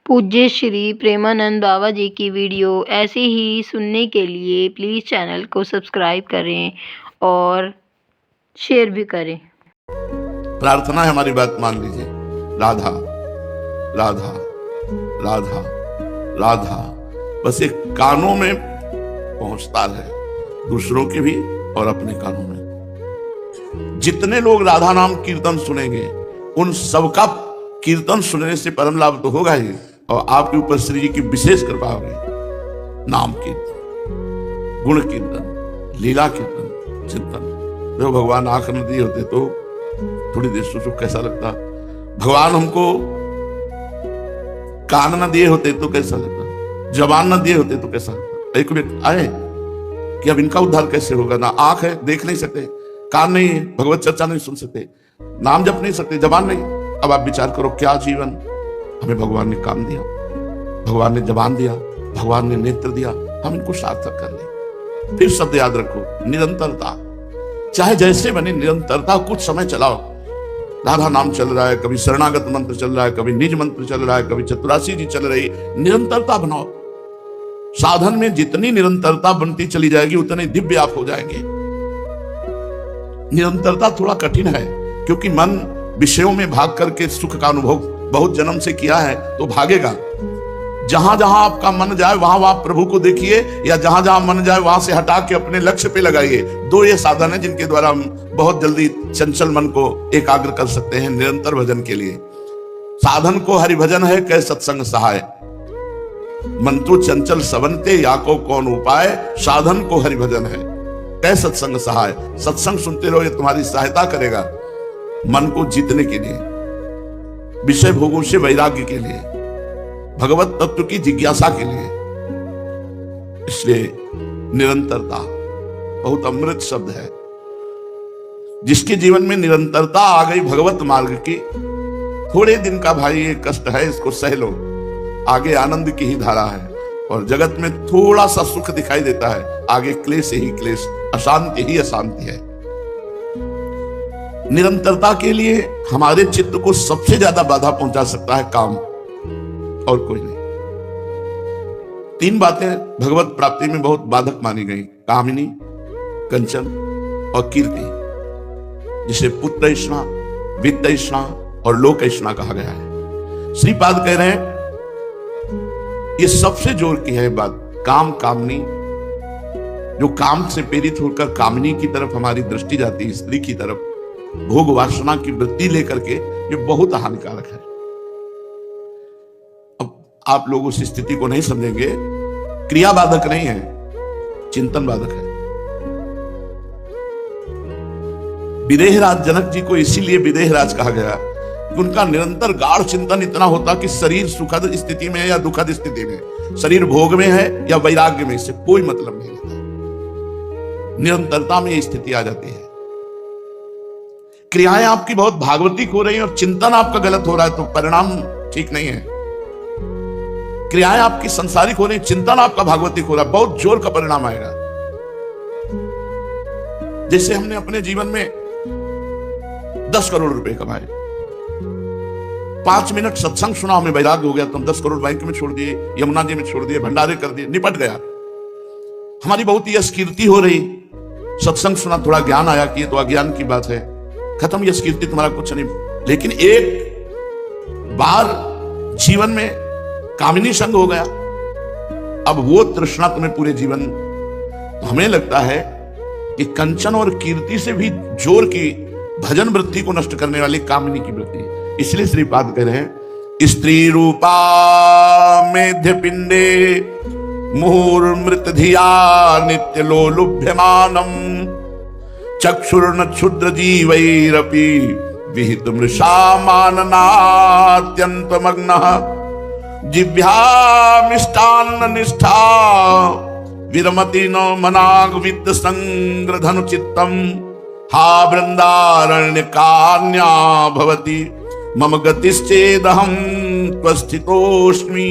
पूज्य श्री प्रेमानंद बाबा जी की वीडियो ऐसे ही सुनने के लिए प्लीज़ चैनल को सब्सक्राइब करें और शेयर भी करें। प्रार्थना है, हमारी बात मान लीजिए। राधा राधा राधा राधा बस एक कानों में पहुंचता है, दूसरों के भी और अपने कानों में। जितने लोग राधा नाम कीर्तन सुनेंगे उन सबका कीर्तन सुनने से परम लाभ तो होगा ही, और आपके ऊपर श्री जी की विशेष कृपा होगी। नाम कीर्तन, गुण कीर्तन, लीला कीर्तन, चिंतन। जो भगवान आंख न दिए होते तो थोड़ी देर सोचो कैसा लगता। भगवान हमको कान न दिए होते तो कैसा लगता, जबान न दिए होते तो कैसा लगता। एक व्यक्ति आए कि अब इनका उद्धार कैसे होगा, ना आंख है देख नहीं सकते, कान नहीं है भगवत चर्चा नहीं सुन सकते, नाम जप नहीं सकते, जबान नहीं। अब आप विचार करो क्या जीवन। हमें भगवान ने काम दिया, भगवान ने जबान दिया, भगवान ने नेत्र दिया, हम इनको सार्थक कर ले। फिर शब्द याद रखो, निरंतरता। चाहे जैसे बने निरंतरता, कुछ समय चलाओ। राधा नाम चल रहा है, कभी शरणागत मंत्र चल रहा है, कभी निज मंत्र चल रहा है, कभी चतुरासी जी चल रही, निरंतरता बनाओ। साधन में जितनी निरंतरता बनती चली जाएगी उतने दिव्य आप हो जाएंगे। निरंतरता थोड़ा कठिन है क्योंकि मन विषयों में भाग करके सुख का अनुभव बहुत जन्म से किया है तो भागेगा। जहां जहां आपका मन जाए वहां वहां प्रभु को देखिए, या जहां जहां मन जाए वहां से हटा के अपने लक्ष्य पे लगाइए। दो ये साधन है जिनके द्वारा हम बहुत जल्दी चंचल मन को एकाग्र कर सकते हैं निरंतर भजन के लिए। साधन को हरि भजन है, कै सत्संग सहाय। मन तो चंचल सवनते, या को कौन उपाय। साधन को हरि भजन है, कै सत्संग सहाय। सत्संग सुनते रहो, ये तुम्हारी सहायता करेगा मन को जीतने के लिए, विषय भोगों से वैराग्य के लिए, भगवत तत्व की जिज्ञासा के लिए। इसलिए निरंतरता बहुत अमृत शब्द है। जिसके जीवन में निरंतरता आ गई भगवत मार्ग की, थोड़े दिन का भाई ये कष्ट है, इसको सह लो, आगे आनंद की ही धारा है। और जगत में थोड़ा सा सुख दिखाई देता है, आगे क्लेश ही क्लेश, अशांति ही अशांति है। निरंतरता के लिए हमारे चित्त को सबसे ज्यादा बाधा पहुंचा सकता है काम, और कोई नहीं। तीन बातें भगवत प्राप्ति में बहुत बाधक मानी गई, कामिनी, कंचन और कीर्ति, जिसे पुत्र ऐष्णा, वित्त ऐष्णा और लोक ऐष्णा कहा गया है। श्रीपाद कह रहे हैं ये सबसे जोर की है बात, काम कामनी। जो काम से प्रेरित होकर कामनी की तरफ हमारी दृष्टि जाती है, स्त्री की तरफ, भोग वासना की वृत्ति लेकर के, ये बहुत हानिकारक है। अब आप लोग उस स्थिति को नहीं समझेंगे। क्रिया बाधक नहीं है, चिंतन बाधक है। विदेहराज जनक जी को इसीलिए विदेहराज कहा गया कि उनका निरंतर गाढ़ चिंतन इतना होता कि शरीर सुखद स्थिति में है या दुखद स्थिति में, शरीर भोग में है या वैराग्य में, इससे कोई मतलब नहीं होता। निरंतरता में यह स्थिति आ जाती है। क्रियाएं आपकी बहुत भागवतिक हो रही हैं और चिंतन आपका गलत हो रहा है तो परिणाम ठीक नहीं है। क्रियाएं आपकी संसारिक हो रही, चिंतन आपका भागवतिक हो रहा है, बहुत जोर का परिणाम आएगा। जैसे हमने अपने जीवन में 10 करोड़ रुपए कमाए, 5 मिनट सत्संग सुना, हमें वैराग्य हो गया तो हम 10 करोड़ बैंक में छोड़ दिए, यमुना जी में छोड़ दिए, भंडारे कर दिए, निपट गया। हमारी बहुत यश कीर्ति हो रही, सत्संग सुना, थोड़ा ज्ञान आया कि ये तो अज्ञान की बात है, खत्म, यश कीर्ति तुम्हारा कुछ नहीं। लेकिन एक बार जीवन में कामिनी संग हो गया, अब वो तृष्णा तुम्हें पूरे जीवन। तो हमें लगता है कि कंचन और कीर्ति से भी जोर की भजन वृत्ति को नष्ट करने वाली कामिनी की वृत्ति। इसलिए श्रीपाद कह रहे हैं, स्त्री रूपा मेध्य पिंडे मुहुर्मृत धिया नित्य लोलुभ्यमानम चक्षुर्न क्षुद्र जीवैरपि विहित मृषा माननात्यन्तमग्नः जिह्वामिष्टान्न निष्ठा विरमति न मनाग विद्ध संग्रधनु चित्तम हा वृंदारण्य कान्या भवति मम गतिश्चेदहं त्वस्थितोऽस्मि।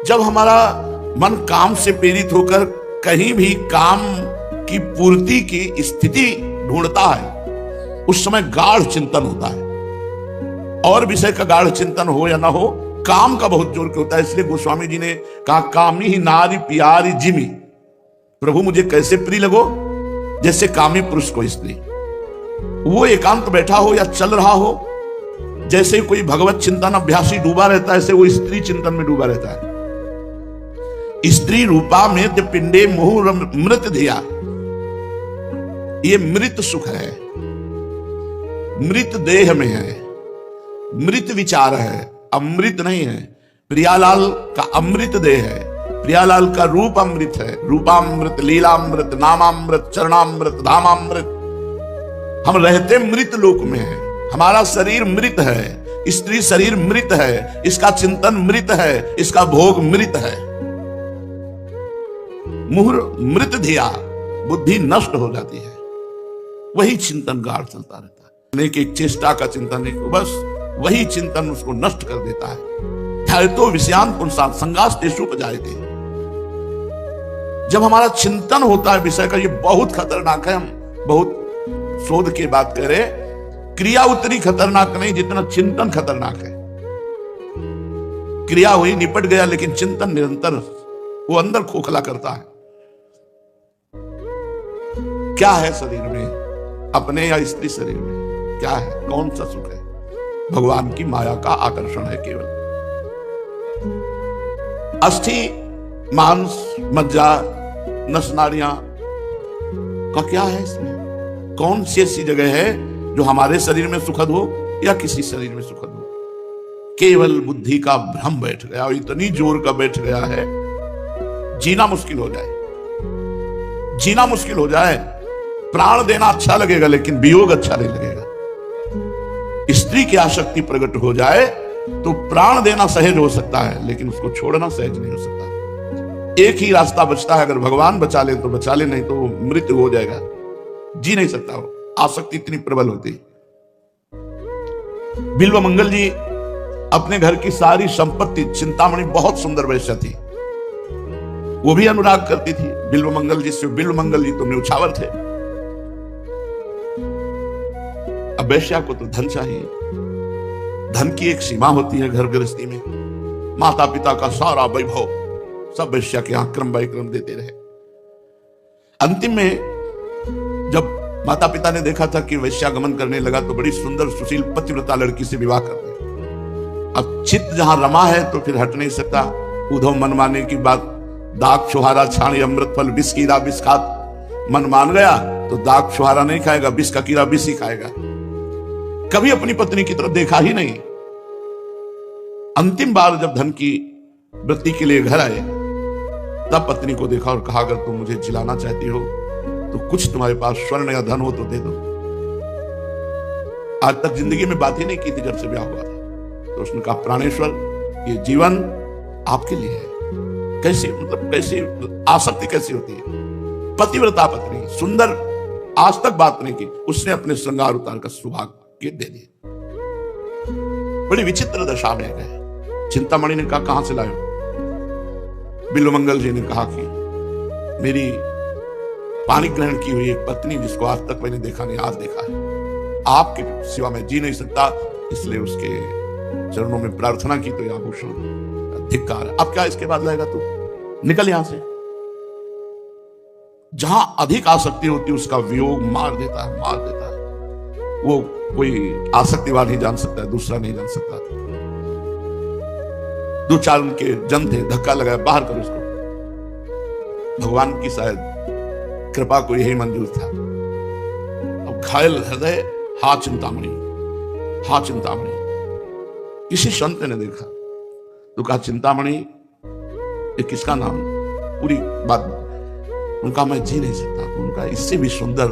जब हमारा मन काम से प्रेरित होकर कहीं भी काम की पूर्ति की स्थिति ढूंढता है, उस समय गाढ़ चिंतन होता है और विषय का गाढ़ चिंतन हो या ना हो, काम का बहुत जोर होता है। इसलिए गोस्वामी जी ने कहा, कामी ही नारी प्यारी जिमी, प्रभु मुझे कैसे प्रिय लगो, जैसे कामी पुरुष को स्त्री। वो एकांत बैठा हो या चल रहा हो, जैसे कोई भगवत चिंतन अभ्यासी डूबा रहता है, ऐसे वो स्त्री चिंतन में डूबा रहता है। स्त्री रूपा में पिंडे मुहुर मृत धिया, ये मृत सुख है, मृत देह में है, मृत विचार है, अमृत नहीं है। प्रियालाल का अमृत देह है, प्रियालाल का रूप अमृत है, रूपामृत, लीलामृत, नामामृत, चरणामृत, धामामृत। हम रहते मृत लोक में हैं, हमारा शरीर मृत है, स्त्री शरीर मृत है, इसका चिंतन मृत है, इसका भोग मृत है। मुहुर मृत धिया, बुद्धि नष्ट हो जाती है, वही चिंतन गाढ़ चलता रहता है। एक चेष्टा का चिंतन नहीं, बस वही चिंतन उसको नष्ट कर देता है। तो विषयांत पुंसा संगास्तेषु उपजायते, जब हमारा चिंतन होता है विषय का, ये बहुत खतरनाक है। हम बहुत शोध के बात करें, क्रिया उतनी खतरनाक नहीं जितना चिंतन खतरनाक है। क्रिया हुई, निपट गया, लेकिन चिंतन निरंतर वो अंदर खोखला करता है। क्या है शरीर में, अपने या स्त्री शरीर में क्या है, कौन सा सुख है? भगवान की माया का आकर्षण है केवल। अस्थि, मांस, मज्जा, नस नाड़ियां का क्या है इसमें? कौन सी ऐसी जगह है जो हमारे शरीर में सुखद हो या किसी शरीर में सुखद हो? केवल बुद्धि का भ्रम बैठ गया, और इतनी जोर का बैठ गया है, जीना मुश्किल हो जाए, जीना मुश्किल हो जाए। प्राण देना अच्छा लगेगा, लेकिन वियोग अच्छा नहीं लगेगा। स्त्री की आसक्ति प्रकट हो जाए तो प्राण देना सहज हो सकता है, लेकिन उसको छोड़ना सहज नहीं हो सकता। एक ही रास्ता बचता है, अगर भगवान बचा ले तो बचा ले, नहीं तो मृत्यु हो जाएगा, जी नहीं सकता वो, आसक्ति इतनी प्रबल होती। बिल्व मंगल जी अपने घर की सारी संपत्ति, चिंतामणि बहुत सुंदर वैश्या थी, वो भी अनुराग करती थी बिल्व मंगल जी से। बिल्व मंगल जी तो न्यौछावर थे। अब वैश्या को तो धन चाहिए, धन की एक सीमा होती है घर गृहस्थी में। माता पिता का सारा वैभव सब वैश्या के यहां क्रम बाय क्रम देते रहे। अंतिम में जब माता पिता ने देखा था कि वैश्यागमन करने लगा, तो बड़ी सुंदर सुशील पतिव्रता लड़की से विवाह कर दे। अब चित्त जहां रमा है तो फिर हट नहीं सकता। उद्धव मन माने की बात, दाग छुहारा छाणी अमृत फल, विष कीड़ा विष खात। मन मान गया तो दाग छुहारा नहीं खाएगा, विष का कीड़ा विष ही खाएगा। कभी अपनी पत्नी की तरफ देखा ही नहीं। अंतिम बार जब धन की वृत्ति के लिए घर आए, तब पत्नी को देखा और कहा, अगर तुम मुझे जिलाना चाहती हो तो कुछ तुम्हारे पास स्वर्ण या धन हो तो दे दो। आज तक जिंदगी में बात ही नहीं की थी जब से ब्याह हुआ था। तो उसने कहा, प्राणेश्वर, ये जीवन आपके लिए है। कैसे, मतलब कैसे आसक्ति कैसी होती है? पतिव्रता पत्नी, सुंदर, आज तक बात नहीं की, उसने अपने श्रृंगार उतार का सौभाग्य दे दिए। बड़ी विचित्र दशा में गए। चिंतामणि ने कहा, कहां से लाए हो? बिल्व मंगल जी ने कहा कि मेरी पानी ग्रहण की हुई एक पत्नी, जिसको आज तक मैंने देखा नहीं, आज देखा है। आपके सिवा मैं जी नहीं सकता, इसलिए उसके चरणों में प्रार्थना की, तो यह आभूषण धिक्कार। अब क्या इसके बाद लाएगा तू? निकल यहां से। जहां अधिक आसक्ति होती है उसका वियोग मार देता है, मार देता है। वो कोई आसक्तिवान ही जान सकता है, दूसरा नहीं जान सकता। दो चार उनके जन थे, धक्का लगाया, बाहर करो इसको। भगवान की शायद कृपा को यही मंजूर था। अब घायल हृदय, हा चिंतामणि, हा चिंतामणि। किसी संत ने देखा तो कहा, चिंतामणि ये किसका नाम? पूरी बात। उनका मैं जी नहीं सकता। उनका इससे भी सुंदर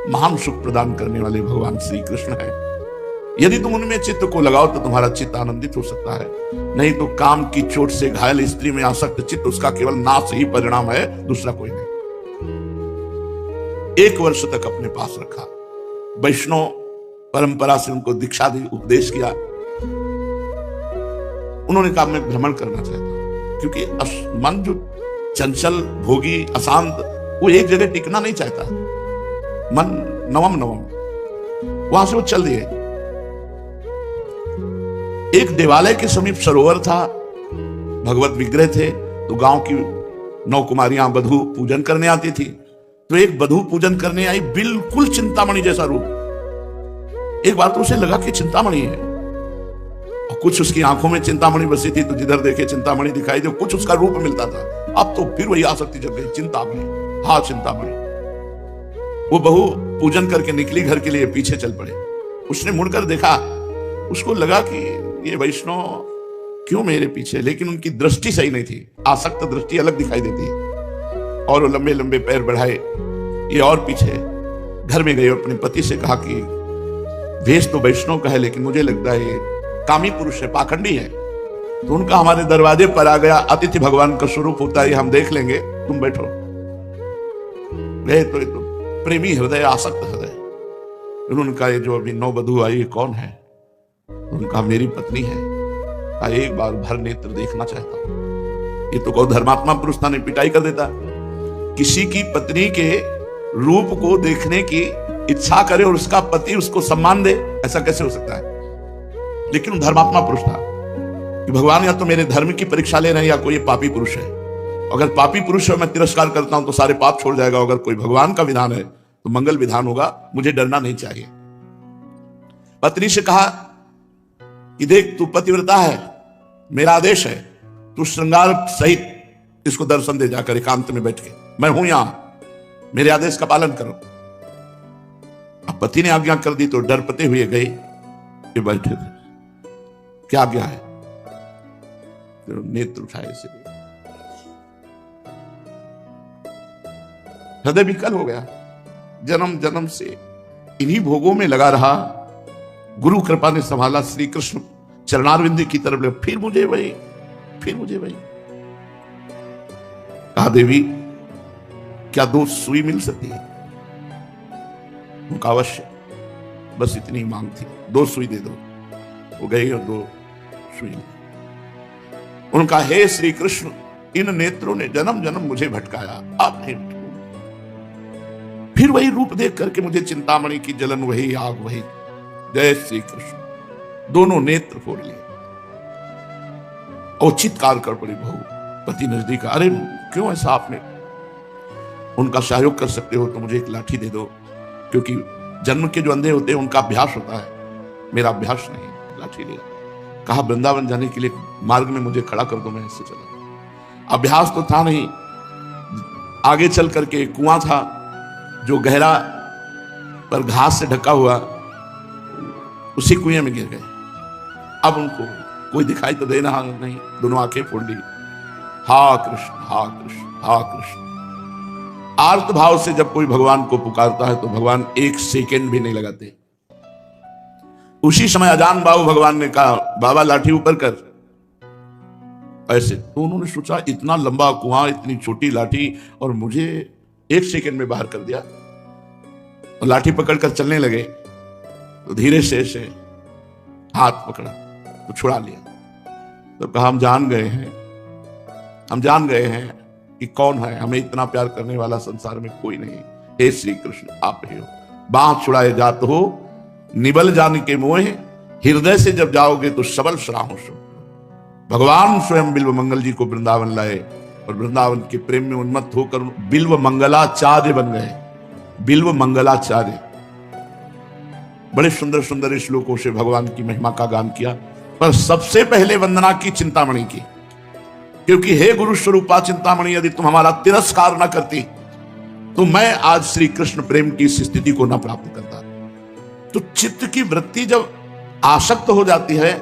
महान सुख प्रदान करने वाले भगवान श्री कृष्ण है। यदि तुम उनमें चित्त को लगाओ तो तुम्हारा चित्त आनंदित हो सकता है, नहीं तो काम की चोट से घायल स्त्री में आसक्त चित्त, उसका केवल नाश ही परिणाम है, दूसरा कोई नहीं। 1 वर्ष तक अपने पास रखा, वैष्णव परंपरा से उनको दीक्षा दी, उपदेश किया। उन्होंने कहा, मैं भ्रमण करना चाहता हूं, क्योंकि मन जो चंचल, भोगी, अशांत, वो एक जगह टिकना नहीं चाहता। मन नवम नवम, वहां से वो चल दिए। एक देवालय के समीप सरोवर था, भगवत विग्रह थे, तो गांव की 9 कुमारियां बधू पूजन करने आती थी। तो एक बधू पूजन करने आई, बिल्कुल चिंतामणि जैसा रूप। एक बार तो उसे लगा कि चिंतामणि है, और कुछ उसकी आंखों में चिंतामणि बसी थी, तो जिधर देखे चिंतामणि दिखाई दे, कुछ उसका रूप मिलता था। अब तो फिर वही आसक्ति जग गई, चिंतामणि, हाँ चिंतामणि। वो बहू पूजन करके निकली घर के लिए, पीछे चल पड़े। उसने मुड़कर देखा, उसको लगा कि ये वैष्णव क्यों मेरे पीछे, लेकिन उनकी दृष्टि सही नहीं थी, आसक्त दृष्टि अलग दिखाई देती है। और वो लंबे लंबे पैर बढ़ाए, ये और पीछे घर में गए, अपने पति से कहा कि वेश तो वैष्णव का है, लेकिन मुझे लगता है ये कामी पुरुष है, पाखंडी है। तो उनका हमारे दरवाजे पर आ गया, अतिथि भगवान का स्वरूप होता है, हम देख लेंगे, तुम बैठो। गए तो प्रेमी हृदय, आसक्त हृदय। उन्होंने कहा ये जो अभी 9 बधू आई, ये कौन है? उनका मेरी पत्नी है। कहा एक बार भर नेत्र देखना चाहता हूं। ये तो कोई धर्मात्मा पुरुष था, नहीं पिटाई कर देता। किसी की पत्नी के रूप को देखने की इच्छा करे और उसका पति उसको सम्मान दे, ऐसा कैसे हो सकता है? लेकिन धर्मात्मा पुरुष था कि भगवान या तो मेरे धर्म की परीक्षा ले रहे हैं, या कोई पापी पुरुष है। अगर पापी पुरुष है, मैं तिरस्कार करता हूं तो सारे पाप छोड़ जाएगा। अगर कोई भगवान का विधान है तो मंगल विधान होगा, मुझे डरना नहीं चाहिए। पत्नी से कहा कि देख, तू पतिव्रता है, मेरा आदेश है, तू श्रृंगार सहित इसको दर्शन दे जाकर एकांत में बैठ के। मैं हूं यहां, मेरे आदेश का पालन करो। अब पति ने आज्ञा कर दी तो डरपते हुए गए, ये बैठे थे। क्या आज्ञा है? तो नेत्र उठाए से हृदय विकल हो गया। जन्म जन्म से इन्हीं भोगों में लगा रहा, गुरु कृपा ने संभाला, श्री कृष्ण चरणारविंद की तरफ ले, फिर मुझे वही, फिर मुझे वही। कहा देवी क्या 2 सुई मिल सकती है? उनका अवश्य, बस इतनी मांग थी, 2 सुई दे दो। वो गई और 2 सुई। उनका हे श्री कृष्ण, इन नेत्रों ने जन्म जन्म मुझे भटकाया, अब नहीं भटकूंगा। फिर वही रूप देख करके मुझे चिंतामणि की जलन, वही आग, वही। जय श्री कृष्ण। दोनों नेत्र फोड़ लिए और चित्कार कर पड़ी बहू। पति नजदीक, अरे क्यों ऐसा आपने? उनका सहयोग कर सकते हो तो मुझे एक लाठी दे दो, क्योंकि जन्म के जो अंधे होते हैं उनका अभ्यास होता है, मेरा अभ्यास नहीं। लाठी लिया, कहा वृंदावन जाने के लिए मार्ग में मुझे खड़ा कर दो, मैं ऐसे चला। अभ्यास तो था नहीं। आगे चल करके एक कुआं था जो गहरा पर घास से ढका हुआ, उसी कुएं में गिर गए। अब उनको कोई दिखाई तो देना नहीं, दोनों आंखें फोड़ ली। हा कृष्ण, हा कृष्ण, हा कृष्ण। आर्त भाव से जब कोई भगवान को पुकारता है तो भगवान 1 सेकेंड भी नहीं लगाते। उसी समय अजान बाबू भगवान ने कहा, बाबा लाठी ऊपर कर। ऐसे तो उन्होंने सोचा, इतना लंबा कुआं, इतनी छोटी लाठी, और मुझे 1 सेकेंड में बाहर कर दिया। और लाठी पकड़कर चलने लगे तो धीरे से हाथ पकड़ा तो छुड़ा लिया। तो कहा हम जान गए हैं, हम जान गए हैं कि कौन है, हमें इतना प्यार करने वाला संसार में कोई नहीं। हे श्री कृष्ण, आप ही हो। बांह छुड़ाए जात हो, निबल जान के मोह, हृदय से जब जाओगे तो सबल सराहो सो। भगवान स्वयं बिल्व मंगल जी को वृंदावन लाए और वृंदावन के प्रेम में उन्मत्त होकर बिल्व मंगलाचार्य बन गए। बिल्व मंगलाचार्य। बड़े सुंदर सुंदर श्लोकों से भगवान की महिमा का गान किया, पर सबसे पहले वंदना की चिंतामणि की, क्योंकि हे गुरु स्वरूपा चिंतामणि, यदि तुम हमारा तिरस्कार न करती तो मैं आज श्री कृष्ण प्रेम की इस स्थिति को न प्राप्त करता। तो चित्त की वृत्ति जब आसक्त हो जाती है,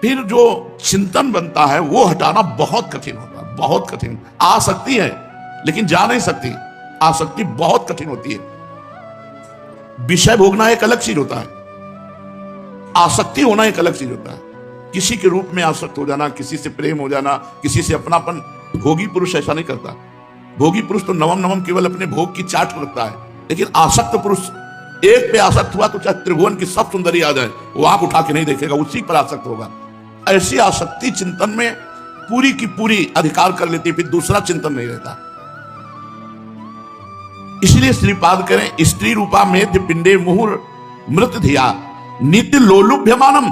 फिर जो चिंतन बनता है वो हटाना बहुत कठिन होता है, बहुत कठिन। आ सकती है लेकिन जा नहीं सकती, आसक्ति बहुत कठिन होती है। विषय भोगना एक अलग चीज होता है, आसक्ति होना एक अलग चीज होता है। किसी के रूप में आसक्त हो जाना, किसी से प्रेम हो जाना, किसी से अपनापन। भोगी पुरुष ऐसा नहीं करता। भोगी पुरुष तो नवम नवम केवल अपने भोग की चाट रखता है, लेकिन आसक्त पुरुष एक पे आसक्त हुआ तो चाहे त्रिभुवन की सब सुंदरी आ जाए, वो आंख उठा के नहीं देखेगा, उसी पर आसक्त होगा। ऐसी आसक्ति चिंतन में पूरी की पूरी अधिकार कर लेती, फिर दूसरा चिंतन नहीं रहता। इसलिए श्रीपाद करें, स्त्री रूपा मेध पिंडे मुहुर मृत धिया नित्य लोलुभ्यमानम।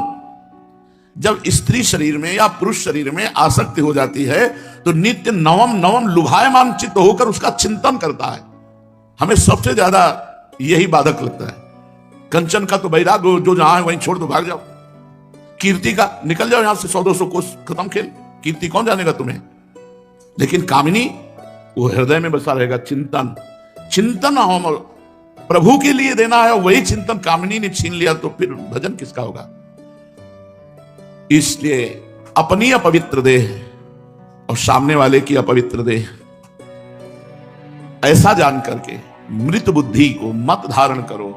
जब स्त्री शरीर में या पुरुष शरीर में आसक्ति हो जाती है तो नित्य नवम नवम लुभायमान चित्त होकर उसका चिंतन करता है। हमें सबसे ज्यादा यही बाधक लगता है। कंचन का तो बैराग जो जहां है वहीं छोड़ दो, भाग जाओ। कीर्ति का निकल जाओ यहां से, 100-200 कोस खत्म खेल, कीर्ति कौन जानेगा तुम्हें। लेकिन कामिनी वो हृदय में बसा रहेगा। चिंतन चिंतन हम प्रभु के लिए देना है, वही चिंतन कामिनी ने छीन लिया तो फिर भजन किसका होगा। इसलिए अपनी अपवित्र देह और सामने वाले की अपवित्र देह ऐसा जान करके मृत बुद्धि को मत धारण करो।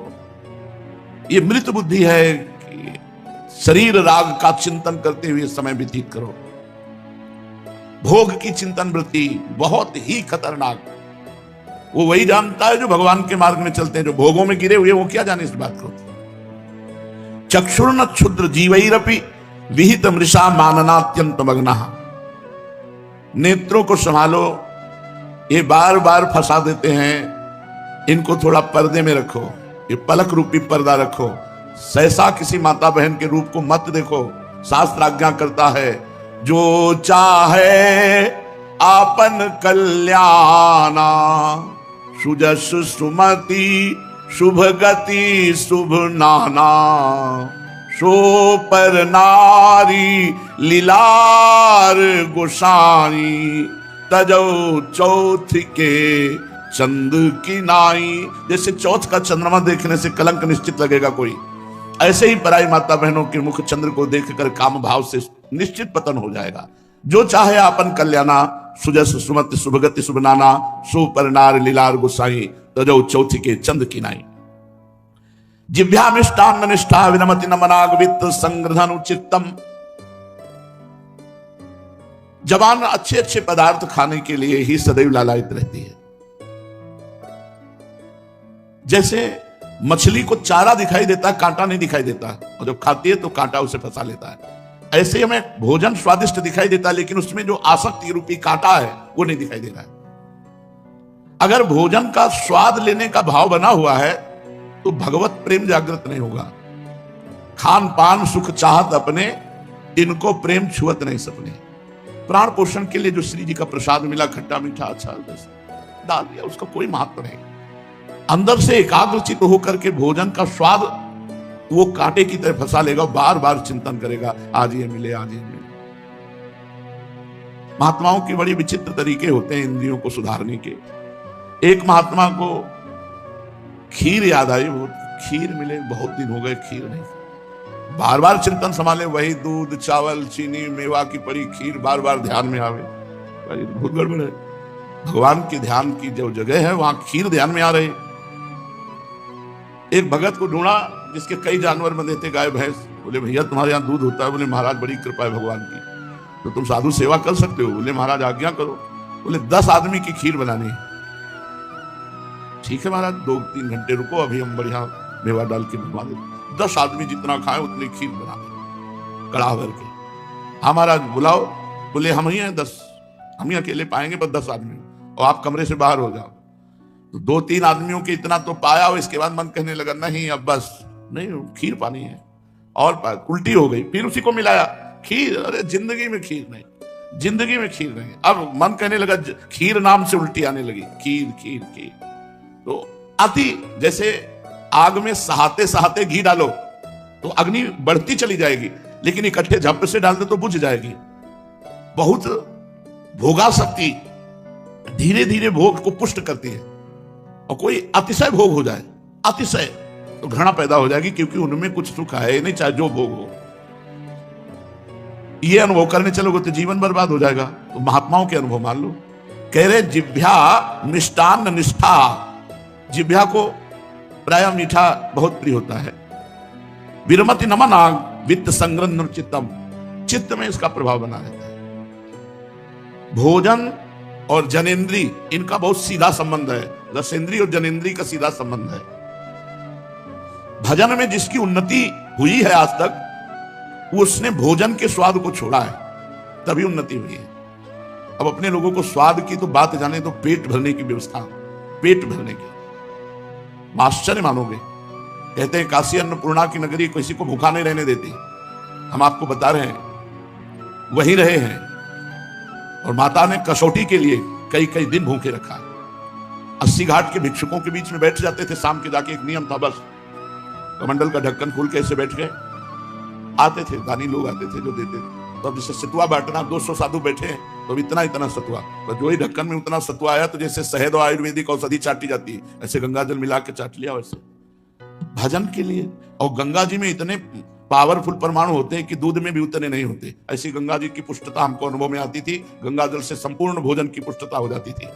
ये मृत बुद्धि है कि शरीर राग का चिंतन करते हुए समय व्यतीत करो। भोग की चिंतन वृत्ति बहुत ही खतरनाक। वो वही जानता है जो भगवान के मार्ग में चलते हैं। जो भोगों में गिरे हुए वो क्या जाने इस बात को। चक्षुर्न क्षुद्र जीवैरपि विहित मृषा माननात्यंत मग्ना। नेत्रों को संभालो, ये बार बार फंसा देते हैं। इनको थोड़ा पर्दे में रखो, ये पलक रूपी पर्दा रखो। सहसा किसी माता बहन के रूप को मत देखो। शास्त्र आज्ञा करता है जो चाहे आपन कल्याणा, सुजस सुमति शुभ गति शुभ नाना, सो पर नारी लीलार गोसाई, तजो चौथ के चंद की नाई। जैसे चौथ का चंद्रमा देखने से कलंक निश्चित लगेगा कोई, ऐसे ही पराई माता बहनों के मुख चंद्र को देखकर काम भाव से निश्चित पतन हो जाएगा। जो चाहे आपन कल्याणा, सुजस सुमति शुभगति शुभ नाना, सो पर नार लीलार गोसाई, तजो चौथ के चंद की नाई। जिभ्यामिष्टान्न निष्ठा विनमति नमनाग वित्त संग्रधनु चित्तम। जबान अच्छे अच्छे पदार्थ खाने के लिए ही सदैव लालायित रहती है। जैसे मछली को चारा दिखाई देता है, कांटा नहीं दिखाई देता, और जब खाती है तो कांटा उसे फंसा लेता है। ऐसे हमें भोजन स्वादिष्ट दिखाई देता है, लेकिन उसमें जो आसक्ति रूपी कांटा है वो नहीं दिखाई दे रहा है। अगर भोजन का स्वाद लेने का भाव बना हुआ है तो भगवत प्रेम जागृत नहीं होगा। खान पान सुख चाहत अपने, इनको प्रेम छुअत नहीं सपने। प्राण पोषण के लिए जो श्री जी का प्रसाद मिला, खट्टा मीठा अच्छा डाल दिया, उसका कोई महत्व नहीं। अंदर से एकाग्रचित होकर के भोजन का स्वाद वो कांटे की तरह फंसा लेगा, बार बार चिंतन करेगा, आज ये मिले आज ये मिले। महात्माओं की बड़ी विचित्र तरीके होते हैं इंद्रियों को सुधारने के। एक महात्मा को खीर याद आई, वो खीर मिले, बहुत दिन हो गए खीर नहीं। बार बार चिंतन संभाले, वही दूध चावल चीनी मेवा की पड़ी खीर बार बार ध्यान में आवे, बहुत गड़बड़ है। भगवान के ध्यान की जो जगह है वहां खीर ध्यान में आ रही। एक भगत को ढूंढा जिसके कई जानवर बंधे थे, गाय भैंस। बोले भैया तुम्हारे यहाँ दूध होता है? बोले महाराज बड़ी कृपा है भगवान की, तो तुम साधु सेवा कर सकते हो। बोले महाराज आज्ञा करो। बोले 10 आदमी की खीर बनानी है। ठीक है महाराज, 2-3 घंटे रुको, अभी हम बढ़िया मेवा डाल के बनवा देते। 10 आदमी जितना खाए उतनी खीर बना दे कड़ाह भर के। हाँ महाराज बुलाओ। बोले हम ही हैं 10, हम ही अकेले पाएंगे, बस 10 आदमी, और आप कमरे से बाहर हो जाओ। तो 2-3 आदमियों के इतना तो पाया, और इसके बाद मन कहने लगा नहीं अब बस नहीं, खीर पानी है। और उल्टी हो गई, फिर उसी को मिलाया खीर। अरे जिंदगी में खीर नहीं, जिंदगी में खीर नहीं। अब मन कहने लगा, खीर नाम से उल्टी आने लगी, खीर खीर खीर। तो अति, जैसे आग में सहाते सहाते घी डालो तो अग्नि बढ़ती चली जाएगी, लेकिन इकट्ठे झप से डाल दे तो बुझ जाएगी। बहुत भोगासक्ति धीरे धीरे भोग को पुष्ट करती है, और कोई अतिशय भोग हो जाए, अतिशय, तो घृणा पैदा हो जाएगी, क्योंकि उनमें कुछ सुख है नहीं, चाहे जो भोग हो। ये अनुभव करने चलोगे तो जीवन बर्बाद हो जाएगा। तो महात्माओं के अनुभव मान लो। कह रहे जिभ्या मिष्टान्न निष्ठा। जिभ्या को प्राय मीठा बहुत प्रिय होता है। विरमति नमना वित्त संग्रह चित्तम। चित्त में इसका प्रभाव बना रहता है। भोजन और जनेन्द्री, इनका बहुत सीधा संबंध है। रसेंद्री और जनेन्द्री का सीधा संबंध है। भजन में जिसकी उन्नति हुई है आज तक, उसने भोजन के स्वाद को छोड़ा है, तभी उन्नति हुई है। अब अपने लोगों को स्वाद की तो बात जाने तो पेट भरने की व्यवस्था, पेट भरने की। आश्चर्य मानोगे, कहते हैं काशी अन्नपूर्णा की नगरी किसी को भूखा नहीं रहने देती। हम आपको बता रहे हैं, वहीं रहे हैं। और माता ने कसौटी के लिए कई कई दिन भूखे रखा है। 80 घाट के भिक्षुकों के बीच में बैठ जाते थे शाम के, जाके एक नियम था बस, कमंडल का ढक्कन खोल के ऐसे बैठ गए, आते थे दानी लोग आते थे जो देते थे। तो जैसे सतुआ बांटना, 200 साधु बैठे हैं तो इतना इतना सतुआ, तो जो ही ढक्कन में उतना सतुआ आया, तो जैसे शहद और आयुर्वेदिक औषधि चाटी जाती है ऐसे गंगा जल मिला के चाट लिया वैसे भजन के लिए। और गंगा जी में इतने पावरफुल परमाणु होते हैं कि दूध में भी उतने नहीं होते। ऐसी गंगा जी की पुष्टता हमको अनुभव में आती थी। गंगा जल से संपूर्ण भोजन की पुष्टता हो जाती थी।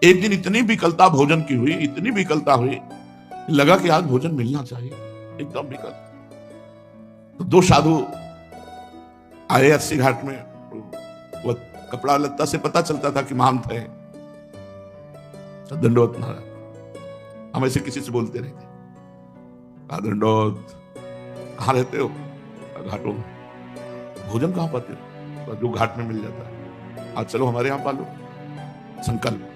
एक दिन इतनी विकलता भोजन की हुई, इतनी विकलता हुई, लगा कि आज भोजन मिलना चाहिए, एकदम विकल। तो 2 साधु आए 80 घाट में। वो कपड़ा लत्ता से पता चलता था कि महंत है। दंडोत महाराज, हम ऐसे किसी से बोलते रहते, दंडोत, कहाँ रहते हो? घाटों में। भोजन कहाँ पाते हो? जो घाट में मिल जाता है। आज चलो हमारे यहाँ पालो। संकल्प,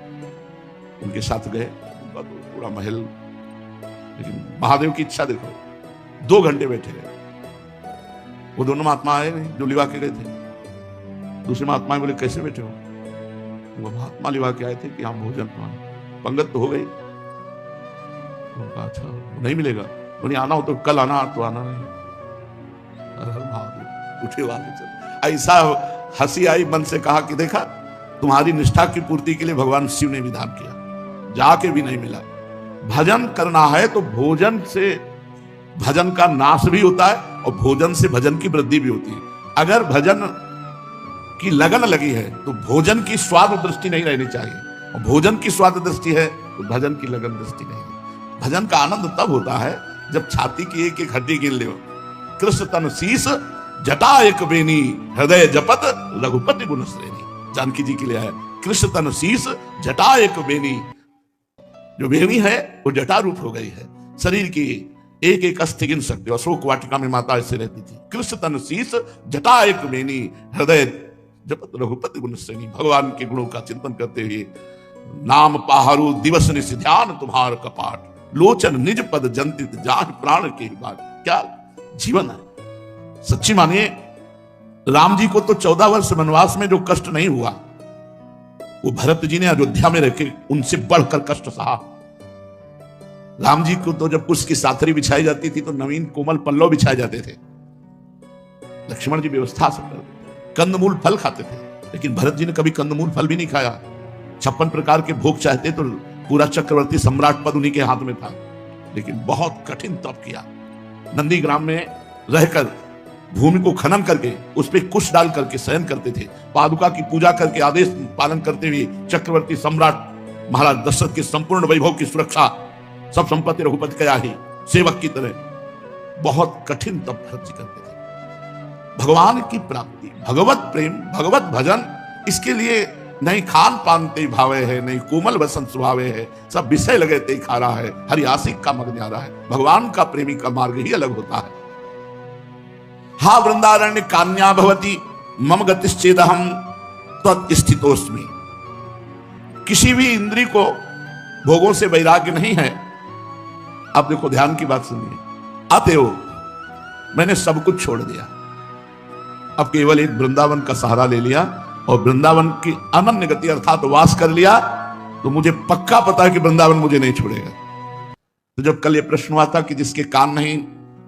उनके साथ गए, उनका तो पूरा महल। लेकिन महादेव की इच्छा देखो, 2 घंटे बैठे रहे। वो दोनों महात्मा आए नहीं जो लिवा के गए थे। दूसरे महात्मा बोले कैसे बैठे हो? वो महात्मा लिवा के आए थे कि हम भोजन पाए। पंगत तो हो गई। अच्छा नहीं मिलेगा, बोले आना हो तो कल आना, तो आना नहीं। महादेव उठे वाले चल। ऐसा हंसी आई, मन से कहा कि देखा तुम्हारी निष्ठा की पूर्ति के लिए भगवान शिव ने विधान किया, जाके भी नहीं मिला। भजन करना है तो भोजन से भजन का नाश भी होता है और भोजन से भजन की वृद्धि भी होती है। अगर भजन की लगन लगी है तो भोजन की स्वाद दृष्टि नहीं रहनी चाहिए, और भोजन की स्वाद दृष्टि है तो भजन की लगन दृष्टि नहीं है। भजन का आनंद तब होता है जब छाती की एक एक हड्डी गिन ले। कृष्ण तन शीस जटा एक बेनी, हृदय जपत रघुपति गुण श्रेणी। जानकी जी के लिए है कृष्ण तन शीस जटा एक बेनी। जो बेनी है वो जटा रूप हो गई है। शरीर की एक एक अस्थि गिन सकते हो। अशोक वाटिका में माता ऐसे रहती थी। कृष्ण तन शीस जटा एक बेनी, हृदय जपत रघुपति गुण श्रेणी। भगवान के गुणों का चिंतन करते हुए नाम पाहरू दिवस निश ध्यान तुम्हार कपाट, लोचन निज पद जंतित जाहि प्राण के बात। क्या जीवन है। सच्ची मानिए, राम जी को तो 14 वर्ष वनवास में जो कष्ट नहीं हुआ, वो भरत जी ने अयोध्या में रखे उनसे बढ़कर कष्ट सहा। राम जी को तो जब कुश की साथरी बिछाई जाती थी तो नवीन कोमल पल्लव बिछाए जाते थे। लक्ष्मण जी व्यवस्था से करते, कंदमूल फल खाते थे। लेकिन भरत जी ने कभी कंदमूल फल भी नहीं खाया। 56 प्रकार के भोग चाहते तो पूरा चक्रवर्ती सम्राट पद उन्हीं के हाथ में था। लेकिन बहुत कठिन तप किया। नंदी ग्राम में रहकर भूमि को खनन करके उस पर कुश डाल करके शयन करते थे। पादुका की पूजा करके आदेश पालन करते हुए चक्रवर्ती सम्राट महाराज दशरथ के संपूर्ण वैभव की सुरक्षा, सब संपत्ति रघुपति का ही सेवक की तरह बहुत कठिन तप भरत जी करते थे। भगवान की प्राप्ति, भगवत प्रेम, भगवत भजन, इसके लिए नहीं खान पान ते भावे है, नहीं कोमल वसन स्वभावे है, सब विषय लगे ते खा रहा है, हरि आशिक का मग न्यारा है। भगवान का प्रेमी का मार्ग ही अलग होता है। हा वृंदारण्य कान्या भवती मम गतिश्चेदहम तत्स्थितोस्मि। किसी भी इंद्री को भोगों से वैराग्य नहीं है। अब देखो ध्यान की बात सुनिए। अतएव मैंने सब कुछ छोड़ दिया, अब केवल एक वृंदावन का सहारा ले लिया और वृंदावन की अनन्य गति अर्थात वास कर लिया, तो मुझे पक्का पता है कि वृंदावन मुझे नहीं छोड़ेगा। तो जब कल ये प्रश्न हुआ था कि जिसके कान नहीं,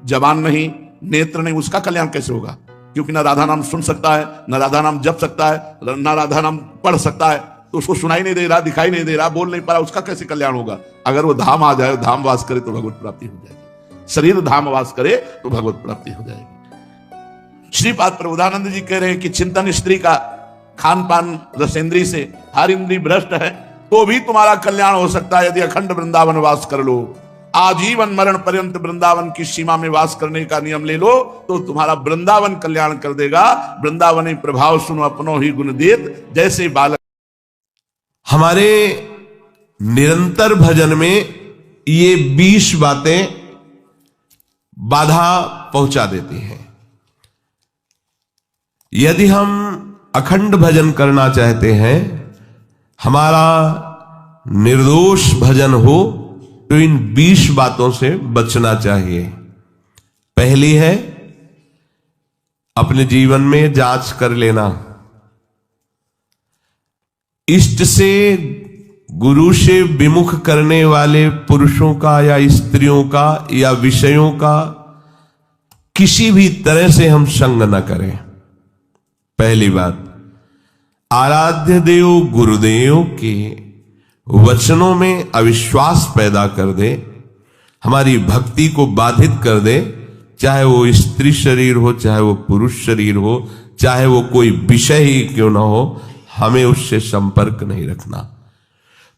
जबान नहीं, नेत्र नहीं, उसका कल्याण कैसे होगा? क्योंकि ना राधा नाम सुन सकता है, ना राधा नाम जप सकता है, ना राधा नाम पढ़ सकता है, तो उसको सुनाई नहीं दे रहा, दिखाई नहीं दे रहा, बोल नहीं पा रहा, उसका कैसे कल्याण होगा? अगर वो धाम आ जाए, धाम वास करे तो भगवत प्राप्ति हो जाएगी। शरीर धाम वास करे तो भगवत प्राप्ति हो जाएगी। श्रीपाद प्रबोधानंद जी कह रहे हैं कि चिंतन स्त्री का खान पान रसेंद्री से हर इंद्री भ्रष्ट है तो भी तुम्हारा कल्याण हो सकता है यदि अखंड वृंदावन वास कर लो। आजीवन मरण पर्यंत वृंदावन की सीमा में वास करने का नियम ले लो तो तुम्हारा वृंदावन कल्याण कर देगा। वृंदावन प्रभाव सुनो अपनो ही गुण देत जैसे बालक। हमारे निरंतर भजन में ये 20 बातें बाधा पहुंचा देती हैं। यदि हम अखंड भजन करना चाहते हैं, हमारा निर्दोष भजन हो, तो इन 20 बातों से बचना चाहिए। पहली है अपने जीवन में जांच कर लेना। इष्ट से, गुरु से विमुख करने वाले पुरुषों का या स्त्रियों का या विषयों का किसी भी तरह से हम संग न करें। पहली बात, आराध्य देव गुरुदेव के वचनों में अविश्वास पैदा कर दे, हमारी भक्ति को बाधित कर दे, चाहे वो स्त्री शरीर हो, चाहे वो पुरुष शरीर हो, चाहे वो कोई विषय ही क्यों ना हो, हमें उससे संपर्क नहीं रखना।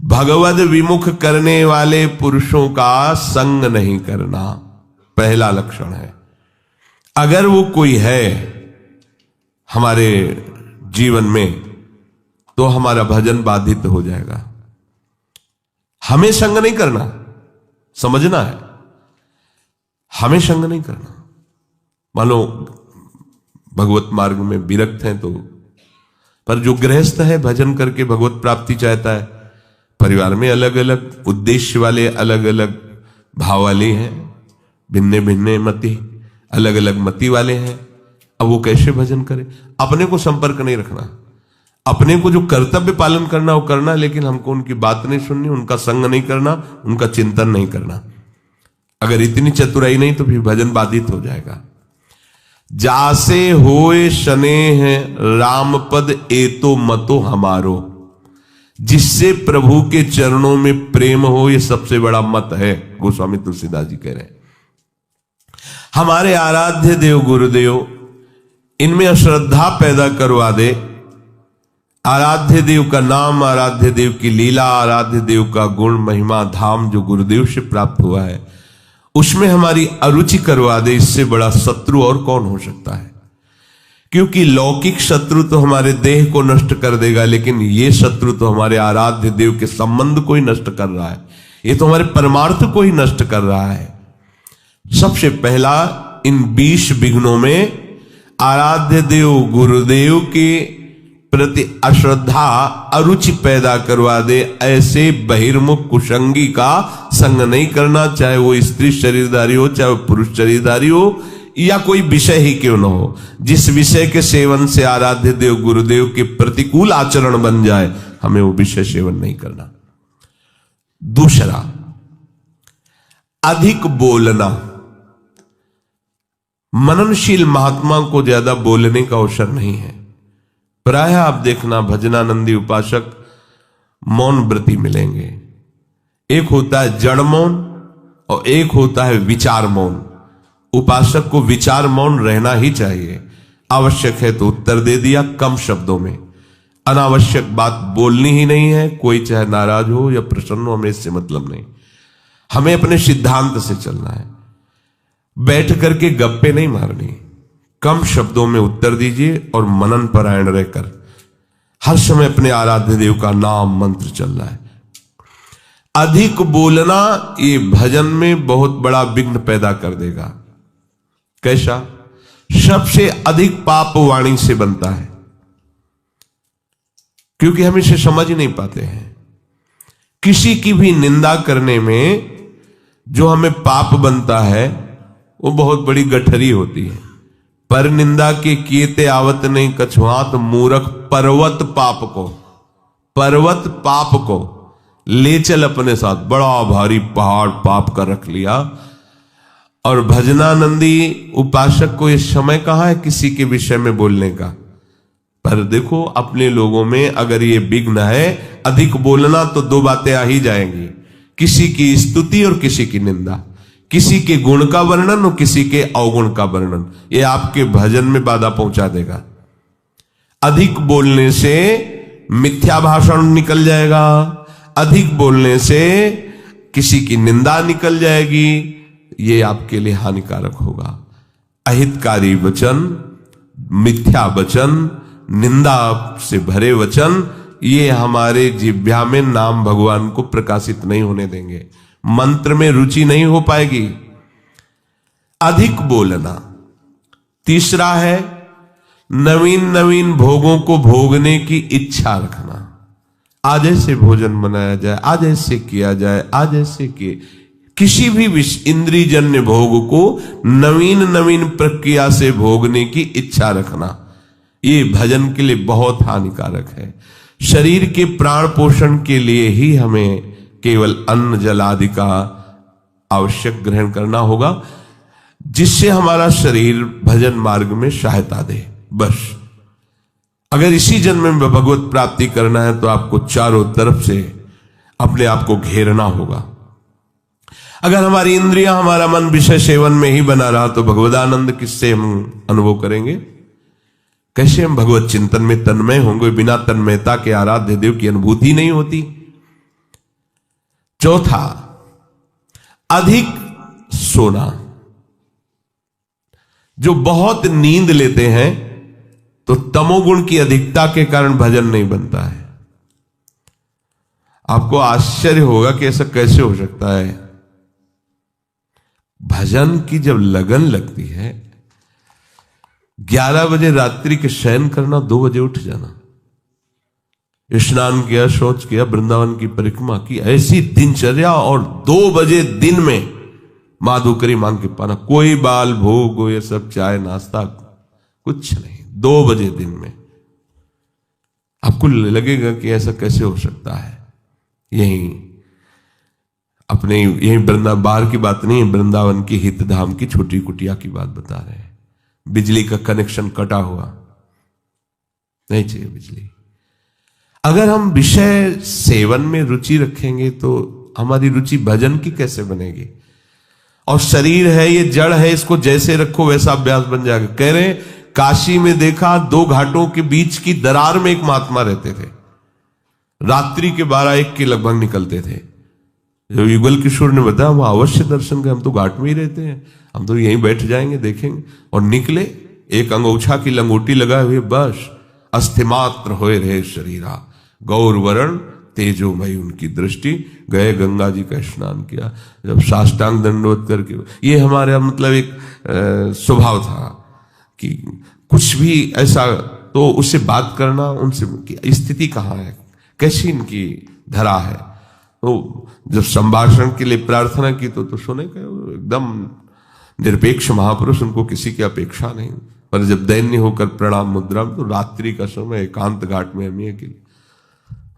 भगवद विमुख करने वाले पुरुषों का संग नहीं करना, पहला लक्षण है। अगर वो कोई है हमारे जीवन में तो हमारा भजन बाधित हो जाएगा। हमें संग नहीं करना, समझना है, हमें संग नहीं करना। मान लो भगवत मार्ग में विरक्त हैं तो, पर जो गृहस्थ है भजन करके भगवत प्राप्ति चाहता है, परिवार में अलग अलग उद्देश्य वाले, अलग अलग भाव वाले हैं, भिन्ने भिन्ने मति, अलग अलग मति वाले हैं। अब वो कैसे भजन करे? अपने को संपर्क नहीं रखना, अपने को जो कर्तव्य पालन करना वो करना, लेकिन हमको उनकी बात नहीं सुननी, उनका संग नहीं करना, उनका चिंतन नहीं करना। अगर इतनी चतुराई नहीं तो फिर भजन बाधित हो जाएगा। जासे होए स्नेह राम पद एतो मतो हमारो, जिससे प्रभु के चरणों में प्रेम हो, ये सबसे बड़ा मत है, गोस्वामी तुलसीदास जी कह रहे हैं। हमारे आराध्य देव गुरुदेव इनमें अश्रद्धा पैदा करवा दे। आराध्य देव का नाम, आराध्य देव की लीला, आराध्य देव का गुण महिमा धाम जो गुरुदेव से प्राप्त हुआ है, उसमें हमारी अरुचि करवा दे। इससे बड़ा शत्रु और कौन हो सकता है? क्योंकि लौकिक शत्रु तो हमारे देह को नष्ट कर देगा, लेकिन ये शत्रु तो हमारे आराध्य देव के संबंध को ही नष्ट कर रहा है, ये तो हमारे परमार्थ को ही नष्ट कर रहा है। सबसे पहला इन 20 विघ्नों में आराध्य देव गुरुदेव के प्रति अश्रद्धा, अरुचि पैदा करवा दे। ऐसे बहिर्मुख कुसंगी का संग नहीं करना, चाहे वो स्त्री शरीरधारी हो, चाहे वो पुरुष शरीरधारी हो, या कोई विषय ही क्यों न हो। जिस विषय के सेवन से आराध्य देव गुरुदेव के प्रतिकूल आचरण बन जाए, हमें वो विषय सेवन नहीं करना। दूसरा, अधिक बोलना। मननशील महात्मा को ज्यादा बोलने का अवसर नहीं है। प्रायः आप देखना भजनानंदी उपासक मौन व्रती मिलेंगे। एक होता है जड़ मौन और एक होता है विचार मौन। उपासक को विचार मौन रहना ही चाहिए। आवश्यक है तो उत्तर दे दिया कम शब्दों में, अनावश्यक बात बोलनी ही नहीं है। कोई चाहे नाराज हो या प्रसन्न हो, हमें इससे मतलब नहीं। हमें अपने सिद्धांत से चलना है। बैठ करके गप्पे नहीं मारनी, कम शब्दों में उत्तर दीजिए और मनन परायण रहकर हर समय अपने आराध्य देव का नाम मंत्र चल रहा है। अधिक बोलना ये भजन में बहुत बड़ा विघ्न पैदा कर देगा। कैसा? सबसे अधिक पाप वाणी से बनता है, क्योंकि हम इसे समझ ही नहीं पाते हैं। किसी की भी निंदा करने में जो हमें पाप बनता है वो बहुत बड़ी गठरी होती है। पर निंदा के कीते आवत नहीं कछुआत, मूर्ख पर्वत पाप को ले चल अपने साथ। बड़ा भारी पहाड़ पाप का रख लिया। और भजनानंदी उपासक को ये समय कहां है किसी के विषय में बोलने का? पर देखो अपने लोगों में अगर ये विघ्न है अधिक बोलना, तो दो बातें आ ही जाएंगी, किसी की स्तुति और किसी की निंदा, किसी के गुण का वर्णन और किसी के अवगुण का वर्णन। ये आपके भजन में बाधा पहुंचा देगा। अधिक बोलने से मिथ्या भाषण निकल जाएगा, अधिक बोलने से किसी की निंदा निकल जाएगी, ये आपके लिए हानिकारक होगा। अहितकारी वचन, मिथ्या वचन, निंदा से भरे वचन, ये हमारे जिह्वा में नाम भगवान को प्रकाशित नहीं होने देंगे, मंत्र में रुचि नहीं हो पाएगी। अधिक बोलना। तीसरा है नवीन नवीन भोगों को भोगने की इच्छा रखना। आज ऐसे भोजन बनाया जाए, आज ऐसे किया जाए, आज ऐसे किए, किसी भी इंद्रिय जन्य भोग को नवीन नवीन प्रक्रिया से भोगने की इच्छा रखना, ये भजन के लिए बहुत हानिकारक है। शरीर के प्राण पोषण के लिए ही हमें केवल अन्न जल आदि का आवश्यक ग्रहण करना होगा, जिससे हमारा शरीर भजन मार्ग में सहायता दे, बस। अगर इसी जन्म में भगवत प्राप्ति करना है तो आपको चारों तरफ से अपने आप को घेरना होगा। अगर हमारी इंद्रियां, हमारा मन विषय सेवन में ही बना रहा तो भगवदानंद किससे हम अनुभव करेंगे? कैसे हम भगवत चिंतन में तन्मय होंगे? बिना तन्मयता के आराध्य देव की अनुभूति नहीं होती। चौथा, अधिक सोना। जो बहुत नींद लेते हैं तो तमोगुण की अधिकता के कारण भजन नहीं बनता है। आपको आश्चर्य होगा कि ऐसा कैसे हो सकता है। भजन की जब लगन लगती है, 11 बजे रात्रि के शयन करना, 2 बजे उठ जाना, स्नान किया, शौच किया, वृंदावन की परिक्रमा की, ऐसी दिनचर्या, और 2 बजे दिन में माधुकरी मांग के पाना, कोई बाल भोग, ये सब चाय नाश्ता कुछ नहीं, 2 बजे दिन में। आपको लगेगा कि ऐसा कैसे हो सकता है। यही अपने, यही वृंदावन, बाहर की बात नहीं है, वृंदावन की हित धाम की छोटी कुटिया की बात बता रहे हैं। बिजली का कनेक्शन कटा हुआ, नहीं चाहिए बिजली। अगर हम विषय सेवन में रुचि रखेंगे तो हमारी रुचि भजन की कैसे बनेगी? और शरीर है, ये जड़ है, इसको जैसे रखो वैसा अभ्यास बन जाएगा। कह रहे हैं काशी में देखा, 2 घाटों के बीच की दरार में एक महात्मा रहते थे, रात्रि के 12-1 के लगभग निकलते थे। जो युगल किशोर ने बताया, वो अवश्य दर्शन के, हम तो घाट में ही रहते हैं, हम तो यहीं बैठ जाएंगे, देखेंगे। और निकले, एक अंगोछा की लंगोटी लगाए हुए, बस अस्थिमात्र होए रहे शरीरा, गौर वरण तेजोमयी उनकी दृष्टि, गए गंगा जी का स्नान किया। जब साष्टांग दंडवत करके, ये हमारे मतलब एक स्वभाव था कि कुछ भी ऐसा तो उससे बात करना, उनसे स्थिति कहाँ है, कैसी इनकी धरा है। तो जब संभाषण के लिए प्रार्थना की तो सुने कि एकदम निरपेक्ष महापुरुष, उनको किसी की अपेक्षा नहीं। पर जब दैन्य होकर प्रणाम मुद्रा में, तो रात्रि का समय एकांत घाट में हमें के लिए,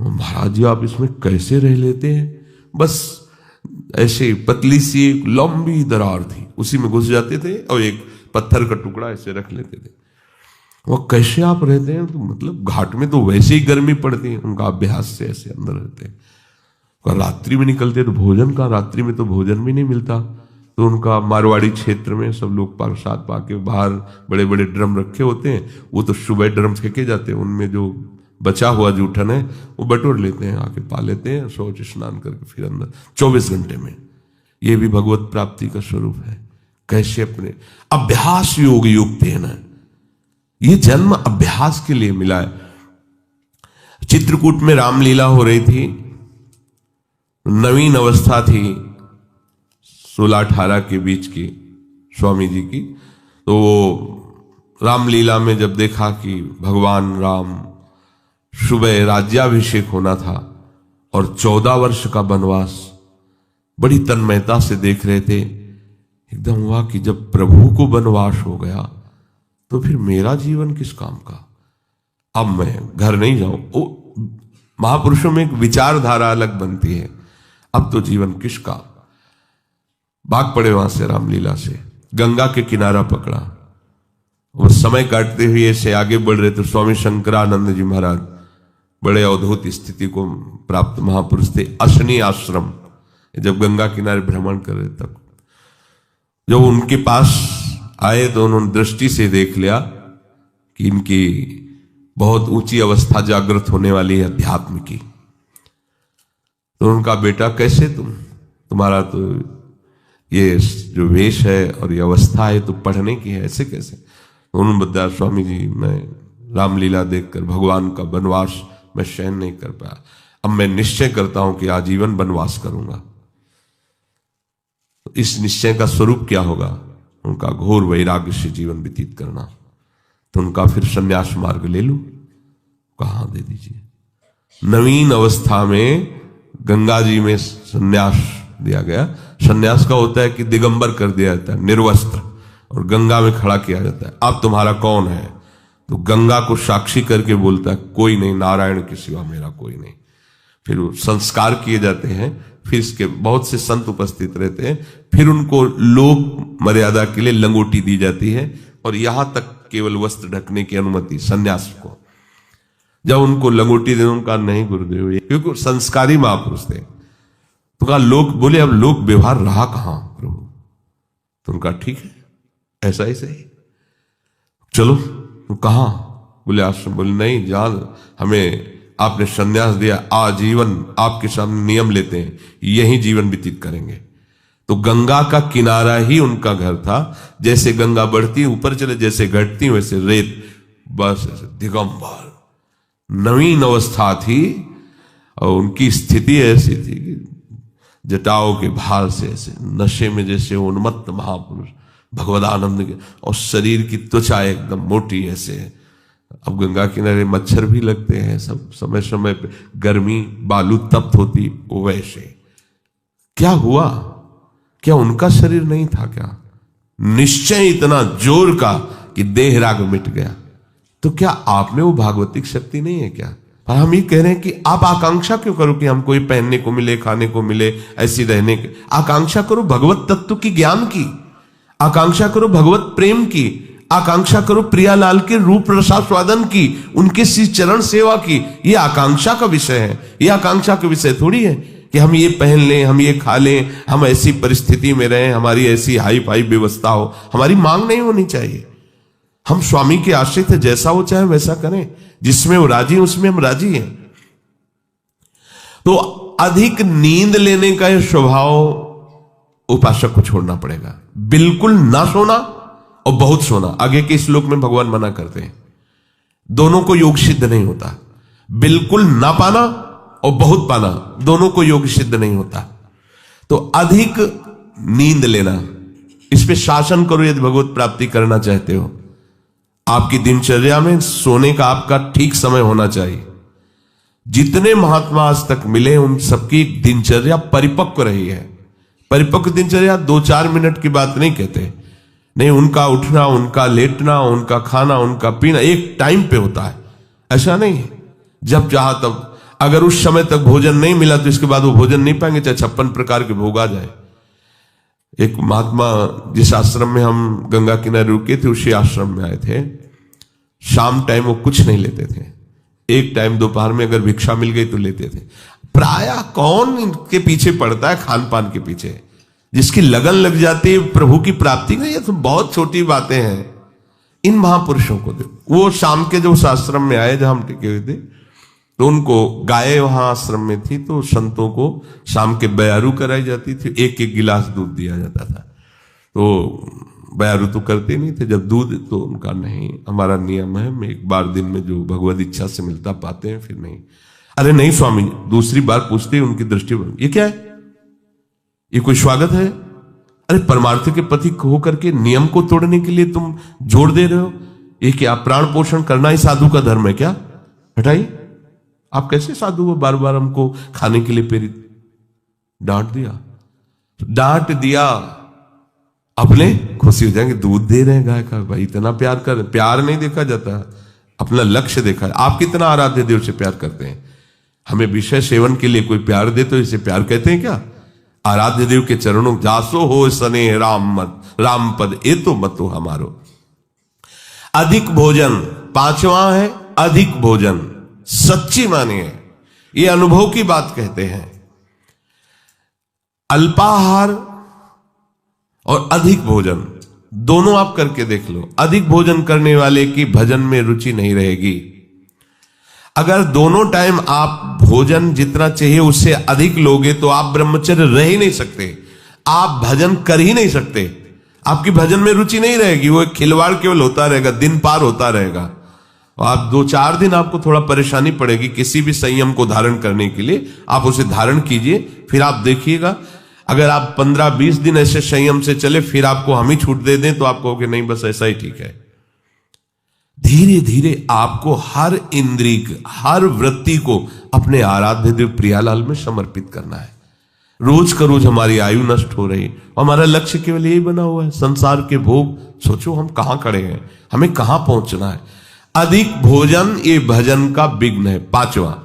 महाराज जी आप इसमें कैसे रह लेते हैं? बस ऐसे पतली सी एक लंबी दरार थी, उसी में घुस जाते थे और एक पत्थर का टुकड़ा ऐसे रख लेते थे। वो कैसे आप रहते हैं? तो मतलब घाट में तो वैसे ही गर्मी पड़ती है, उनका अभ्यास से ऐसे अंदर रहते हैं। रात्रि में निकलते तो भोजन का, रात्रि में तो भोजन भी नहीं मिलता। तो उनका मारवाड़ी क्षेत्र में सब लोग प्रसाद पाके, बाहर बड़े बड़े ड्रम रखे होते हैं, वो तो सुबह ड्रम फेंके जाते हैं, उनमें जो बचा हुआ जूठन है वो बटोर लेते हैं, आके पा लेते हैं, शौच स्नान करके फिर अंदर 24 घंटे में। ये भी भगवत प्राप्ति का स्वरूप है। कैसे अपने अभ्यास योग युक्त है ना, ये जन्म अभ्यास के लिए मिला है। चित्रकूट में रामलीला हो रही थी, नवीन अवस्था थी 16-18 के बीच की स्वामी जी की। तो रामलीला में जब देखा कि भगवान राम सुबह राज्याभिषेक होना था और 14 वर्ष का वनवास, बड़ी तन्मयता से देख रहे थे। एकदम हुआ कि जब प्रभु को वनवास हो गया तो फिर मेरा जीवन किस काम का? अब मैं घर नहीं जाऊं। महापुरुषों में एक विचारधारा अलग बनती है, अब तो जीवन किसका। भाग पड़े वहां से रामलीला से, गंगा के किनारा पकड़ा। वो समय काटते हुए ऐसे आगे बढ़ रहे तो स्वामी शंकरानंद जी महाराज बड़े अद्भुत स्थिति को प्राप्त महापुरुष थे। अशनी आश्रम, जब गंगा किनारे भ्रमण कर रहे तब जब उनके पास आए तो उन्होंने दृष्टि से देख लिया कि इनकी बहुत ऊंची अवस्था जागृत होने वाली है अध्यात्म की। तो उनका बेटा कैसे तुम्हारा तो ये जो वेश है और ये अवस्था है तो पढ़ने की है, ऐसे कैसे? तो उन्होंने बताया स्वामी जी मैं रामलीला देखकर भगवान का वनवास मैं सहन नहीं कर पाया, अब मैं निश्चय करता हूं कि आजीवन वनवास करूंगा। तो इस निश्चय का स्वरूप क्या होगा? उनका घोर वैराग्य से जीवन व्यतीत करना। तो उनका फिर संन्यास मार्ग ले लूं, कहां दे दीजिए। नवीन अवस्था में गंगा जी में संन्यास दिया गया। सन्यास का होता है कि दिगंबर कर दिया जाता है, निर्वस्त्र, और गंगा में खड़ा किया जाता है। अब तुम्हारा कौन है? तो गंगा को साक्षी करके बोलता है कोई नहीं, नारायण के सिवा मेरा कोई नहीं। फिर वो संस्कार किए जाते हैं, फिर इसके बहुत से संत उपस्थित रहते हैं, फिर उनको लोक मर्यादा के लिए लंगोटी दी जाती है, और यहां तक केवल वस्त्र ढकने की अनुमति सन्यास को। जब उनको लंगोटी दे, उनका नहीं गुरुदेव, क्योंकि संस्कारी महापुरुष थे। तो कहा लोक, बोले अब लोक व्यवहार रहा कहां प्रभु? तो उनका ठीक है, ऐसा ही सही, चलो। तो कहां? बोले आश्रम। बोले नहीं, जहां हमें आपने संन्यास दिया, आजीवन आपके सामने नियम लेते हैं, यही जीवन व्यतीत करेंगे। तो गंगा का किनारा ही उनका घर था। जैसे गंगा बढ़ती ऊपर चले, जैसे घटती वैसे रेत, बस ऐसे दिगंबर, नवीन अवस्था थी। और उनकी स्थिति ऐसी थी कि जटाओं के भार से ऐसे नशे में जैसे उन्मत्त महापुरुष भगवदानंद के, और शरीर की त्वचा एकदम मोटी ऐसे। अब गंगा किनारे मच्छर भी लगते हैं, सब समय समय पे गर्मी, बालू तप्त होती, वो वैसे। क्या हुआ? क्या उनका शरीर नहीं था क्या? निश्चय इतना जोर का कि देह राग मिट गया। तो क्या आप में वो भागवतिक शक्ति नहीं है क्या? पर हम ये कह रहे हैं कि आप आकांक्षा क्यों करो कि हमको ये पहनने को मिले, खाने को मिले, ऐसी रहने की आकांक्षा करो, भगवत तत्व की ज्ञान की आकांक्षा करो, भगवत प्रेम की आकांक्षा करो, प्रियालाल के रूप रसास्वादन की, उनके श्री चरण सेवा की। ये आकांक्षा का विषय है, ये आकांक्षा का विषय थोड़ी है कि हम ये पहन लें, हम ये खा लें, हम ऐसी परिस्थिति में रहें, हमारी ऐसी हाई फाई व्यवस्था हो। हमारी मांग नहीं होनी चाहिए। हम स्वामी के आश्रित है, जैसा वो चाहे वैसा करें, जिसमें वो राजी उसमें हम राजी हैं। तो अधिक नींद लेने का यह स्वभाव उपासक को छोड़ना पड़ेगा। बिल्कुल ना सोना और बहुत सोना, आगे के श्लोक में भगवान मना करते हैं, दोनों को योग सिद्ध नहीं होता। बिल्कुल ना पाना और बहुत पाना, दोनों को योग सिद्ध नहीं होता। तो अधिक नींद लेना, इस पे शासन करो यदि भगवत प्राप्ति करना चाहते हो। आपकी दिनचर्या में सोने का आपका ठीक समय होना चाहिए। जितने महात्मा आज तक मिले उन सबकी दिनचर्या परिपक्व रही है। परिपक्व दिनचर्या 2-4 मिनट की बात नहीं कहते, नहीं, उनका उठना, उनका लेटना, उनका खाना, उनका पीना एक टाइम पे होता है। ऐसा नहीं है जब चाहा तब। अगर उस समय तक भोजन नहीं मिला तो इसके बाद वो भोजन नहीं पाएंगे, चाहे 56 प्रकार के भोग आ जाए। एक महात्मा जिस आश्रम में हम गंगा किनारे रुके थे, उसी आश्रम में आए थे। शाम टाइम वो कुछ नहीं लेते थे, एक टाइम दोपहर में अगर भिक्षा मिल गई तो लेते थे। प्रायः कौन इनके पीछे पड़ता है, खान पान के पीछे। जिसकी लगन लग जाती है प्रभु की प्राप्ति में, ये तो बहुत छोटी बातें हैं। इन महापुरुषों को देखो, वो शाम के जो उस आश्रम में आए जहां हम टिके हुए थे, तो उनको गाय वहां आश्रम में थी, तो संतों को शाम के बयारू कराई जाती थी, एक एक गिलास दूध दिया जाता था। तो बयारू तो करते नहीं थे, जब दूध तो उनका नहीं, हमारा नियम है, मैं एक बार दिन में जो भगवत इच्छा से मिलता पाते हैं, फिर नहीं। अरे नहीं स्वामी, दूसरी बार पूछते उनकी दृष्टि में, ये क्या है, ये कोई स्वागत है? अरे परमार्थ के पति होकर के नियम को तोड़ने के लिए तुम जोर दे रहे हो? ये क्या प्राण पोषण करना ही साधु का धर्म है क्या? हटाइए, आप कैसे साधु हो, बार बार हमको खाने के लिए प्रेरित। डांट दिया, अपने खुशी हो जाएंगे, दूध दे रहे हैं गाय का, भाई इतना प्यार कर। प्यार नहीं देखा जाता, अपना लक्ष्य देखा। आप कितना आराध्य देव से प्यार करते हैं? हमें विषय सेवन के लिए कोई प्यार दे तो इसे प्यार कहते हैं क्या? आराध्य देव के चरणों जासो हो सने राम पद ए तो मतो हमारो। अधिक भोजन, 5वां है अधिक भोजन। सच्ची मानिए, ये अनुभव की बात कहते हैं। अल्पाहार और अधिक भोजन दोनों आप करके देख लो। अधिक भोजन करने वाले की भजन में रुचि नहीं रहेगी। अगर दोनों टाइम आप भोजन जितना चाहिए उससे अधिक लोगे तो आप ब्रह्मचर्य रह ही नहीं सकते, आप भजन कर ही नहीं सकते, आपकी भजन में रुचि नहीं रहेगी। वो एक खिलवाड़ केवल होता रहेगा, दिन पार होता रहेगा। और आप 2-4 दिन आपको थोड़ा परेशानी पड़ेगी किसी भी संयम को धारण करने के लिए, आप उसे धारण कीजिए, फिर आप देखिएगा। अगर आप 15-20 दिन ऐसे संयम से चले, फिर आपको हम ही छूट दे दें तो आप कहोगे नहीं बस ऐसा ही ठीक है। धीरे धीरे आपको हर इंद्रिय, हर वृत्ति को अपने आराध्य देव प्रियालाल में समर्पित करना है। रोज का रोज हमारी आयु नष्ट हो रही। हमारा लक्ष्य केवल यही बना हुआ है, संसार के भोग। सोचो हम कहां खड़े हैं, हमें कहां पहुंचना है। अधिक भोजन ये भजन का विघ्न है, पांचवा।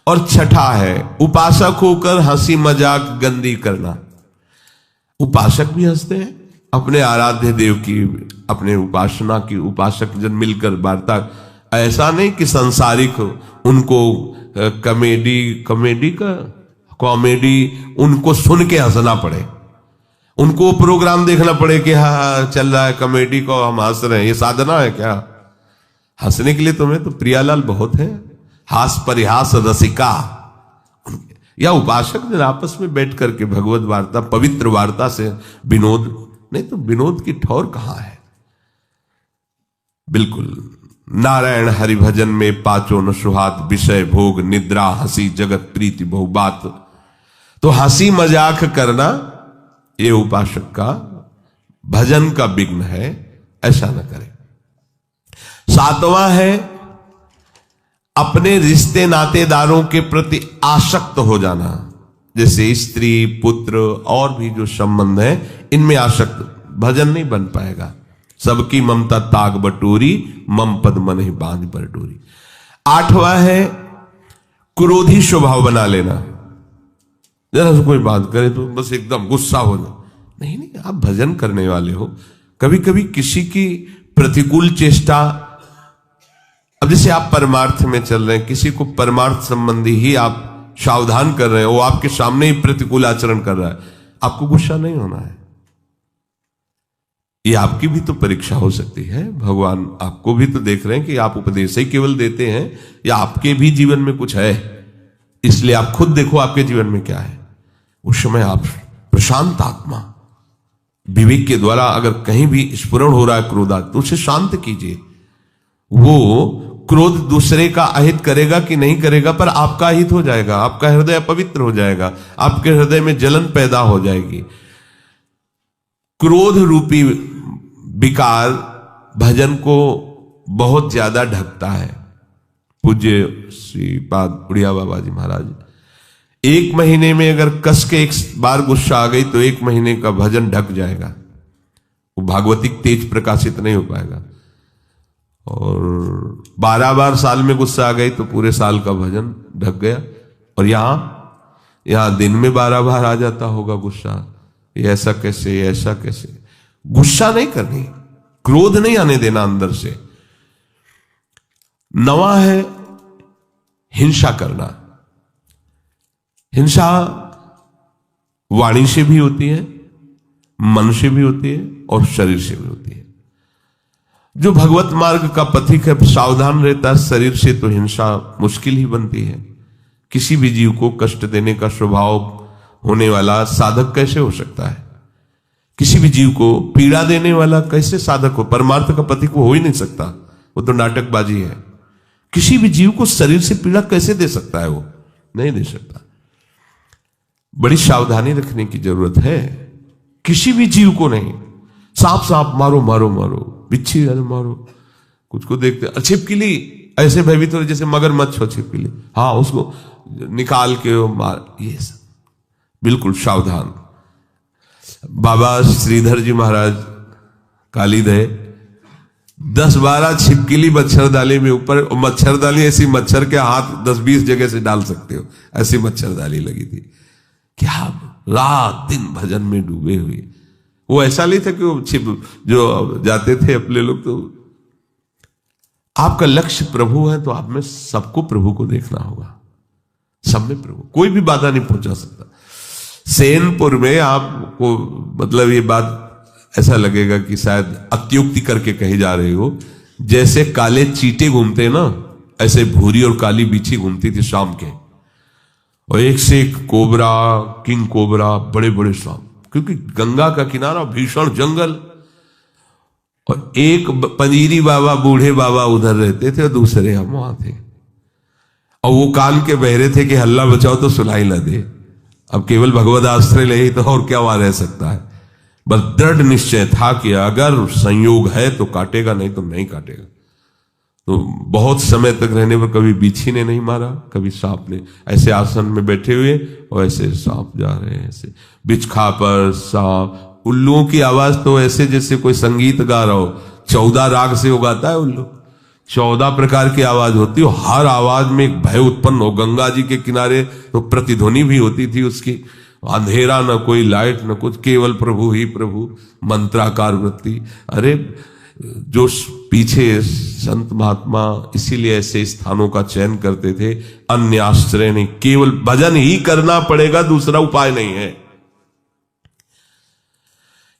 और छठा है उपासक होकर हंसी मजाक गंदी करना। उपासक भी हंसते हैं अपने आराध्य देव की, अपने उपासना की। उपासक जन मिलकर वार्ता, ऐसा नहीं कि संसारिक उनको कॉमेडी उनको सुन के हंसना पड़े, उनको प्रोग्राम देखना पड़े कि हाँ चल रहा है कॉमेडी को हम हंस रहे हैं। ये साधना है क्या? हंसने के लिए तुम्हें तो प्रियालाल बहुत है, हास परिहास रसिका। या उपासक जन आपस में बैठ करके भगवत वार्ता, पवित्र वार्ता से विनोद, नहीं तो विनोद की ठौर कहां है। बिल्कुल नारायण हरि भजन में पांचों न सुहात, विषय भोग निद्रा हंसी जगत प्रीति बहुबात। तो हंसी मजाक करना ये उपासक का भजन का विघ्न है, ऐसा न करें। सातवां है अपने रिश्ते नातेदारों के प्रति आसक्त हो जाना, जैसे स्त्री पुत्र और भी जो संबंध है इनमें आसक्त। भजन नहीं बन पाएगा। सबकी ममता ताग बटोरी, मम पद मन ही बांध पर डोरी। आठवां है क्रोधी स्वभाव बना लेना। जरा से कोई बात करे तो बस एकदम गुस्सा होना। नहीं नहीं, आप भजन करने वाले हो। कभी कभी किसी की प्रतिकूल चेष्टा, अब जैसे आप परमार्थ में चल रहे हैं, किसी को परमार्थ संबंधी ही आप सावधान कर रहे हैं, वो आपके सामने ही प्रतिकूल आचरण कर रहा है, आपको गुस्सा नहीं होना है। ये आपकी भी तो परीक्षा हो सकती है। भगवान आपको भी तो देख रहे हैं कि आप उपदेश ही केवल देते हैं या आपके भी जीवन में कुछ है। इसलिए आप खुद देखो आपके जीवन में क्या है। उस समय आप प्रशांत आत्मा विवेक के द्वारा अगर कहीं भी स्फुरण हो रहा है क्रोधा, तो उसे शांत कीजिए। वो क्रोध दूसरे का अहित करेगा कि नहीं करेगा, पर आपका अहित हो जाएगा, आपका हृदय अपवित्र हो जाएगा, आपके हृदय में जलन पैदा हो जाएगी। क्रोध रूपी विकार भजन को बहुत ज्यादा ढकता है। पूज्य श्रीपाद उड़िया बाबा जी महाराज, एक महीने में अगर कस के एक बार गुस्सा आ गई तो एक महीने का भजन ढक जाएगा, वो भागवतिक तेज प्रकाशित नहीं हो पाएगा। और 12 बार साल में गुस्सा आ गई तो पूरे साल का भजन ढक गया। और यहां दिन में 12 बार आ जाता होगा गुस्सा। ये ऐसा कैसे, ये ऐसा कैसे? गुस्सा नहीं करनी, क्रोध नहीं आने देना अंदर से। 9वां है हिंसा करना। हिंसा वाणी से भी होती है, मन से भी होती है और शरीर से भी होती है। जो भगवत मार्ग का पथिक है सावधान रहता है, शरीर से तो हिंसा मुश्किल ही बनती है। किसी भी जीव को कष्ट देने का स्वभाव होने वाला साधक कैसे हो सकता है? किसी भी जीव को पीड़ा देने वाला कैसे साधक हो? परमार्थ का पथिक वो हो ही नहीं सकता, वो तो नाटकबाजी है। किसी भी जीव को शरीर से पीड़ा कैसे दे सकता है? वो नहीं दे सकता। बड़ी सावधानी रखने की जरूरत है। किसी भी जीव को नहीं। सांप सांप मारो मारो मारो, बिच्छी मारो, कुछ को देखते छिपकली ऐसे भयभीत हो जैसे मगरमच्छ हो छिपकली, हाँ उसको निकाल के मार, ये सब बिल्कुल सावधान। बाबा श्रीधर जी महाराज कालीदय 10-12 छिपकली मच्छरदानी में ऊपर, मच्छरदानी ऐसी मच्छर के हाथ 10-20 जगह से डाल सकते हो, ऐसी मच्छरदानी लगी थी। क्या रात दिन भजन में डूबे हुए। वो ऐसा नहीं था कि वो छिप जो जाते थे अपने लोग। तो आपका लक्ष्य प्रभु है तो आप में सबको प्रभु को देखना होगा। सब में प्रभु, कोई भी बाधा नहीं पहुंचा सकता। सेनपुर में आपको मतलब ये बात ऐसा लगेगा कि शायद अत्युक्ति करके कही जा रही हो। जैसे काले चींटे घूमते हैं ना, ऐसे भूरी और काली बिच्छी घूमती थी शाम के, और एक से एक कोबरा, किंग कोबरा, बड़े बड़े सांप, क्योंकि गंगा का किनारा, भीषण जंगल। और एक पंजीरी बाबा, बूढ़े बाबा उधर रहते थे और दूसरे हम वहां थे। और वो कान के बहरे थे कि हल्ला बचाओ तो सुनाई न दे। अब केवल भगवत आश्रय ले ही तो और क्या वहां रह सकता है। बस दृढ़ निश्चय था कि अगर संयोग है तो काटेगा, नहीं तो नहीं काटेगा। तो बहुत समय तक रहने पर कभी बिच्छी ने नहीं मारा, कभी सांप ने। ऐसे आसन में बैठे हुए और ऐसे सांप जा रहे हैं, ऐसे बिच्छा पर सांप। उल्लुओं की आवाज तो ऐसे जैसे कोई संगीत गा रहा हो। 14 राग से उगाता है उल्लू, 14 प्रकार की आवाज होती हो, हर आवाज में एक भय उत्पन्न हो। गंगा जी के किनारे तो प्रतिध्वनि भी होती थी उसकी, अंधेरा न कोई लाइट न कुछ, केवल प्रभु ही प्रभु, मंत्राकार वृत्ति। अरे जो पीछे संत महात्मा इसीलिए ऐसे स्थानों का चयन करते थे, अन्य आश्रय नहीं, केवल भजन ही करना पड़ेगा, दूसरा उपाय नहीं है।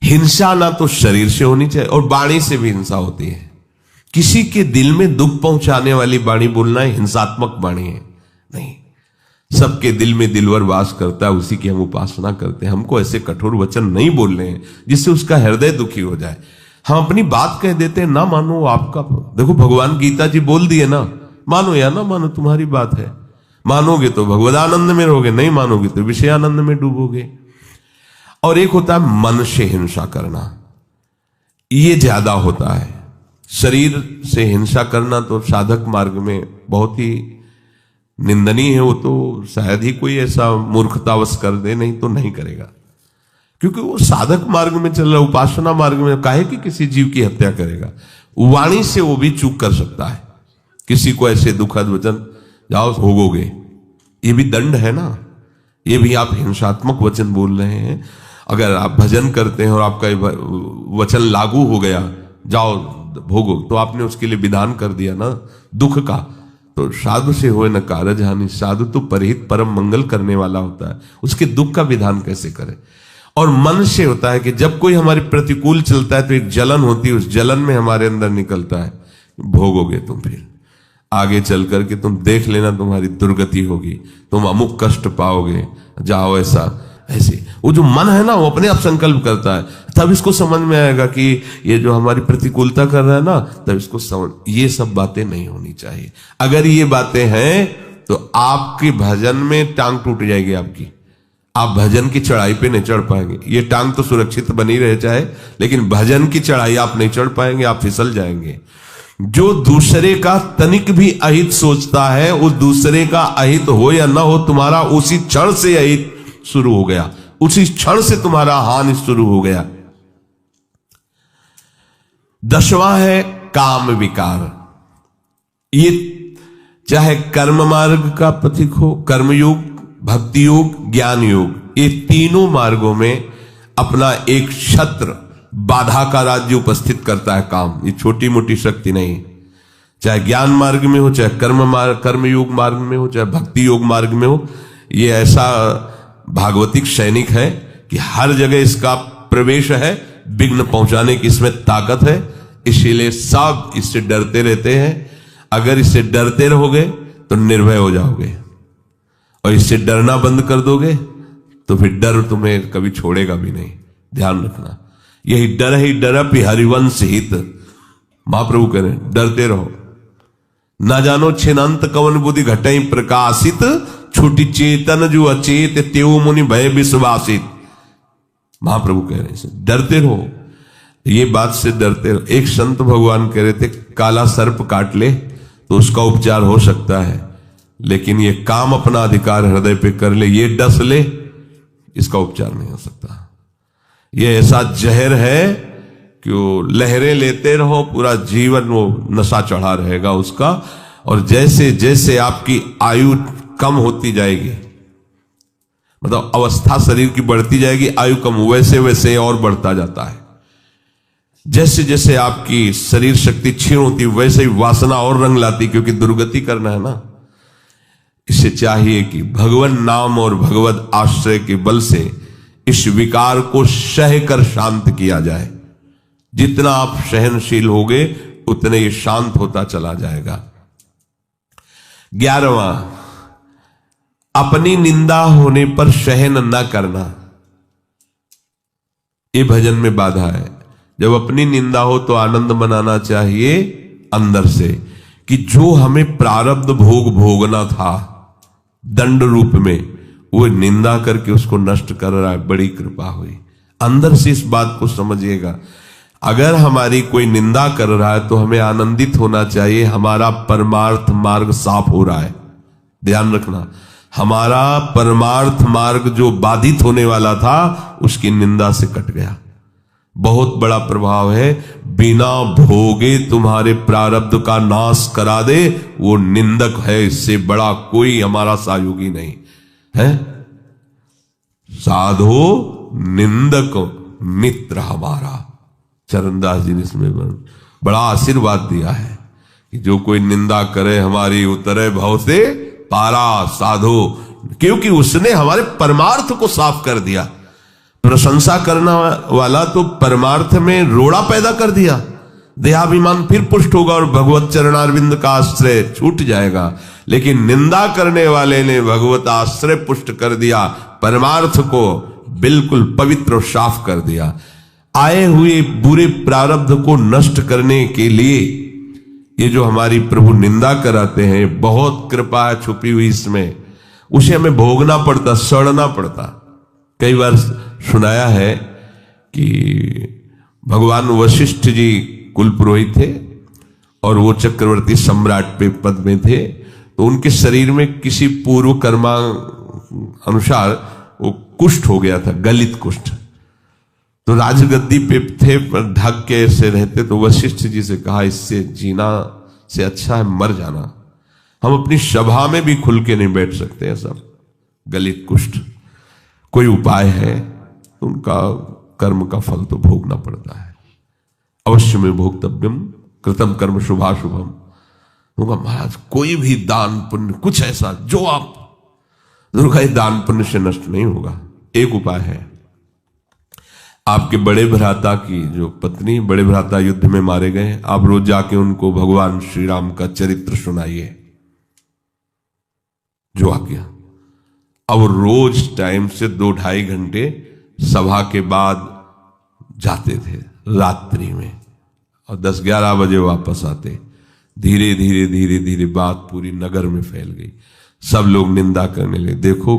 हिंसा ना तो शरीर से होनी चाहिए और वाणी से भी हिंसा होती है। किसी के दिल में दुख पहुंचाने वाली वाणी बोलना हिंसात्मक वाणी है नहीं। सबके दिल में दिलवर वास करता है, उसी की हम उपासना करते हैं। हमको ऐसे कठोर वचन नहीं बोलने हैं जिससे उसका हृदय दुखी हो जाए। हम अपनी बात कह देते हैं, ना मानो आपका। देखो भगवान गीता जी बोल दिए ना, मानो या ना मानो तुम्हारी बात है। मानोगे तो भगवदानंद में रहोगे, नहीं मानोगे तो विषयानंद में डूबोगे। और एक होता है मन से हिंसा करना, ये ज्यादा होता है। शरीर से हिंसा करना तो साधक मार्ग में बहुत ही निंदनीय है। वो तो शायद ही कोई ऐसा मूर्खतावश कर दे, नहीं तो नहीं करेगा, क्योंकि वो साधक मार्ग में चल रहा, उपासना मार्ग में काहे कि किसी जीव की हत्या करेगा। वाणी से वो भी चूक कर सकता है। किसी को ऐसे दुखद वचन, जाओ भोगोगे, ये भी दंड है ना, ये भी आप हिंसात्मक वचन बोल रहे हैं। अगर आप भजन करते हैं और आपका वचन लागू हो गया, जाओ भोगो, तो आपने उसके लिए विधान कर दिया ना दुख का। तो साधु से होए न कारज हानि, साधु तो परहित परम मंगल करने वाला होता है, उसके दुख का विधान कैसे करे। और मन से होता है कि जब कोई हमारे प्रतिकूल चलता है तो एक जलन होती है, उस जलन में हमारे अंदर निकलता है, भोगोगे तुम, फिर आगे चल करके तुम देख लेना तुम्हारी दुर्गति होगी, तुम अमुक कष्ट पाओगे, जाओ ऐसा ऐसे। वो जो मन है ना, वो अपने आप संकल्प करता है, तब इसको समझ में आएगा कि ये जो हमारी प्रतिकूलता कर रहा है ना, तब इसको समझ, ये सब बातें नहीं होनी चाहिए। अगर ये बातें हैं तो आपके भजन में टांग टूट जाएगी आपकी, आप भजन की चढ़ाई पे नहीं चढ़ पाएंगे। ये टांग तो सुरक्षित बनी रहे चाहे, लेकिन भजन की चढ़ाई आप नहीं चढ़ पाएंगे, आप फिसल जाएंगे। जो दूसरे का तनिक भी अहित सोचता है, उस दूसरे का अहित हो या ना हो, तुम्हारा उसी क्षण से अहित शुरू हो गया, उसी क्षण से तुम्हारा हानि शुरू हो गया। 10वां है काम विकार। ये चाहे कर्म मार्ग का प्रतीक हो, कर्मयोग, भक्ति योग, ज्ञान योग, ये तीनों मार्गों में अपना एक छत्र, बाधा का राज्य उपस्थित करता है काम। ये छोटी मोटी शक्ति नहीं, चाहे ज्ञान मार्ग में हो, चाहे कर्मयोग मार्ग में हो, चाहे भक्ति योग मार्ग में हो। ये ऐसा भागवतिक सैनिक है कि हर जगह इसका प्रवेश है, विघ्न पहुंचाने की इसमें ताकत है। इसीलिए सब इससे डरते रहते हैं। अगर इससे डरते रहोगे तो निर्भय हो जाओगे, और इससे डरना बंद कर दोगे तो फिर डर तुम्हें कभी छोड़ेगा भी नहीं। ध्यान रखना, यही डर ही डरपि हरिवंश हित। महाप्रभु कह रहे हैं डरते रहो। ना जानो छिनंत कवन बुद्धि घटई प्रकाशित, छुटी चेतन जो अचेत त्यो मुनि भय विश्वासित। महाप्रभु कह रहे हैं डरते रहो, ये बात से डरते रहो। एक संत भगवान कह रहे थे काला सर्प काट ले तो उसका उपचार हो सकता है, लेकिन ये काम अपना अधिकार हृदय पे कर ले, ये डस ले, इसका उपचार नहीं हो सकता। ये ऐसा जहर है कि वो लहरें लेते रहो, पूरा जीवन वो नशा चढ़ा रहेगा उसका। और जैसे जैसे आपकी आयु कम होती जाएगी, मतलब अवस्था शरीर की बढ़ती जाएगी, आयु कम, वैसे वैसे और बढ़ता जाता है। जैसे जैसे आपकी शरीर शक्ति क्षीण होती, वैसे ही वासना और रंग लाती, क्योंकि दुर्गति करना है ना। इसे चाहिए कि भगवान नाम और भगवत आश्रय के बल से इस विकार को सह कर शांत किया जाए। जितना आप सहनशील होगे उतने ये शांत होता चला जाएगा। 11वां, अपनी निंदा होने पर सहन न करना। ये भजन में बाधा है। जब अपनी निंदा हो तो आनंद मनाना चाहिए अंदर से, कि जो हमें प्रारब्ध भोग भोगना था दंड रूप में, वो निंदा करके उसको नष्ट कर रहा है, बड़ी कृपा हुई। अंदर से इस बात को समझिएगा। अगर हमारी कोई निंदा कर रहा है तो हमें आनंदित होना चाहिए, हमारा परमार्थ मार्ग साफ हो रहा है। ध्यान रखना, हमारा परमार्थ मार्ग जो बाधित होने वाला था उसकी निंदा से कट गया। बहुत बड़ा प्रभाव है। बिना भोगे तुम्हारे प्रारब्ध का नाश करा दे वो निंदक है, इससे बड़ा कोई हमारा सहयोगी नहीं है। साधो निंदक मित्र हमारा, चरणदास जी ने इसमें बड़ा आशीर्वाद दिया है कि जो कोई निंदा करे हमारी उतरे भव से पारा साधो, क्योंकि उसने हमारे परमार्थ को साफ कर दिया। प्रशंसा करने वाला तो परमार्थ में रोड़ा पैदा कर दिया, देहाभिमान फिर पुष्ट होगा और भगवत चरणारविंद का आश्रय छूट जाएगा। लेकिन निंदा करने वाले ने भगवत आश्रय पुष्ट कर दिया, परमार्थ को बिल्कुल पवित्र और साफ कर दिया। आए हुए बुरे प्रारब्ध को नष्ट करने के लिए ये जो हमारी प्रभु निंदा कराते हैं, बहुत कृपा है छुपी हुई इसमें, उसे हमें भोगना पड़ता, सड़ना पड़ता। कई बार सुनाया है कि भगवान वशिष्ठ जी कुल पुरोहित थे और वो चक्रवर्ती सम्राट पे पद में थे, तो उनके शरीर में किसी पूर्व कर्मा अनुसार वो कुष्ठ हो गया था, गलित कुष्ठ। तो राजगद्दी पे थे, ढक के ऐसे रहते, तो वशिष्ठ जी से कहा इससे जीना से अच्छा है मर जाना, हम अपनी सभा में भी खुल के नहीं बैठ सकते हैं, सब गलित कुष्ठ। कोई उपाय है? उनका कर्म का फल तो भोगना पड़ता है, अवश्य में भोक्तव्यम कृतम कर्म शुभाशुभम। उनका महाराज कोई भी दान पुण्य कुछ ऐसा जो आप दुर्गा दान पुण्य से नष्ट नहीं होगा। एक उपाय है, आपके बड़े भ्राता की जो पत्नी, बड़े भ्राता युद्ध में मारे गए, आप रोज जाके उनको भगवान श्री राम का चरित्र सुनाइए जो आज्ञा। अब रोज टाइम से 2-2.5 घंटे सभा के बाद जाते थे रात्रि में और 10-11 बजे वापस आते। धीरे धीरे धीरे धीरे बात पूरी नगर में फैल गई, सब लोग निंदा करने लगे। देखो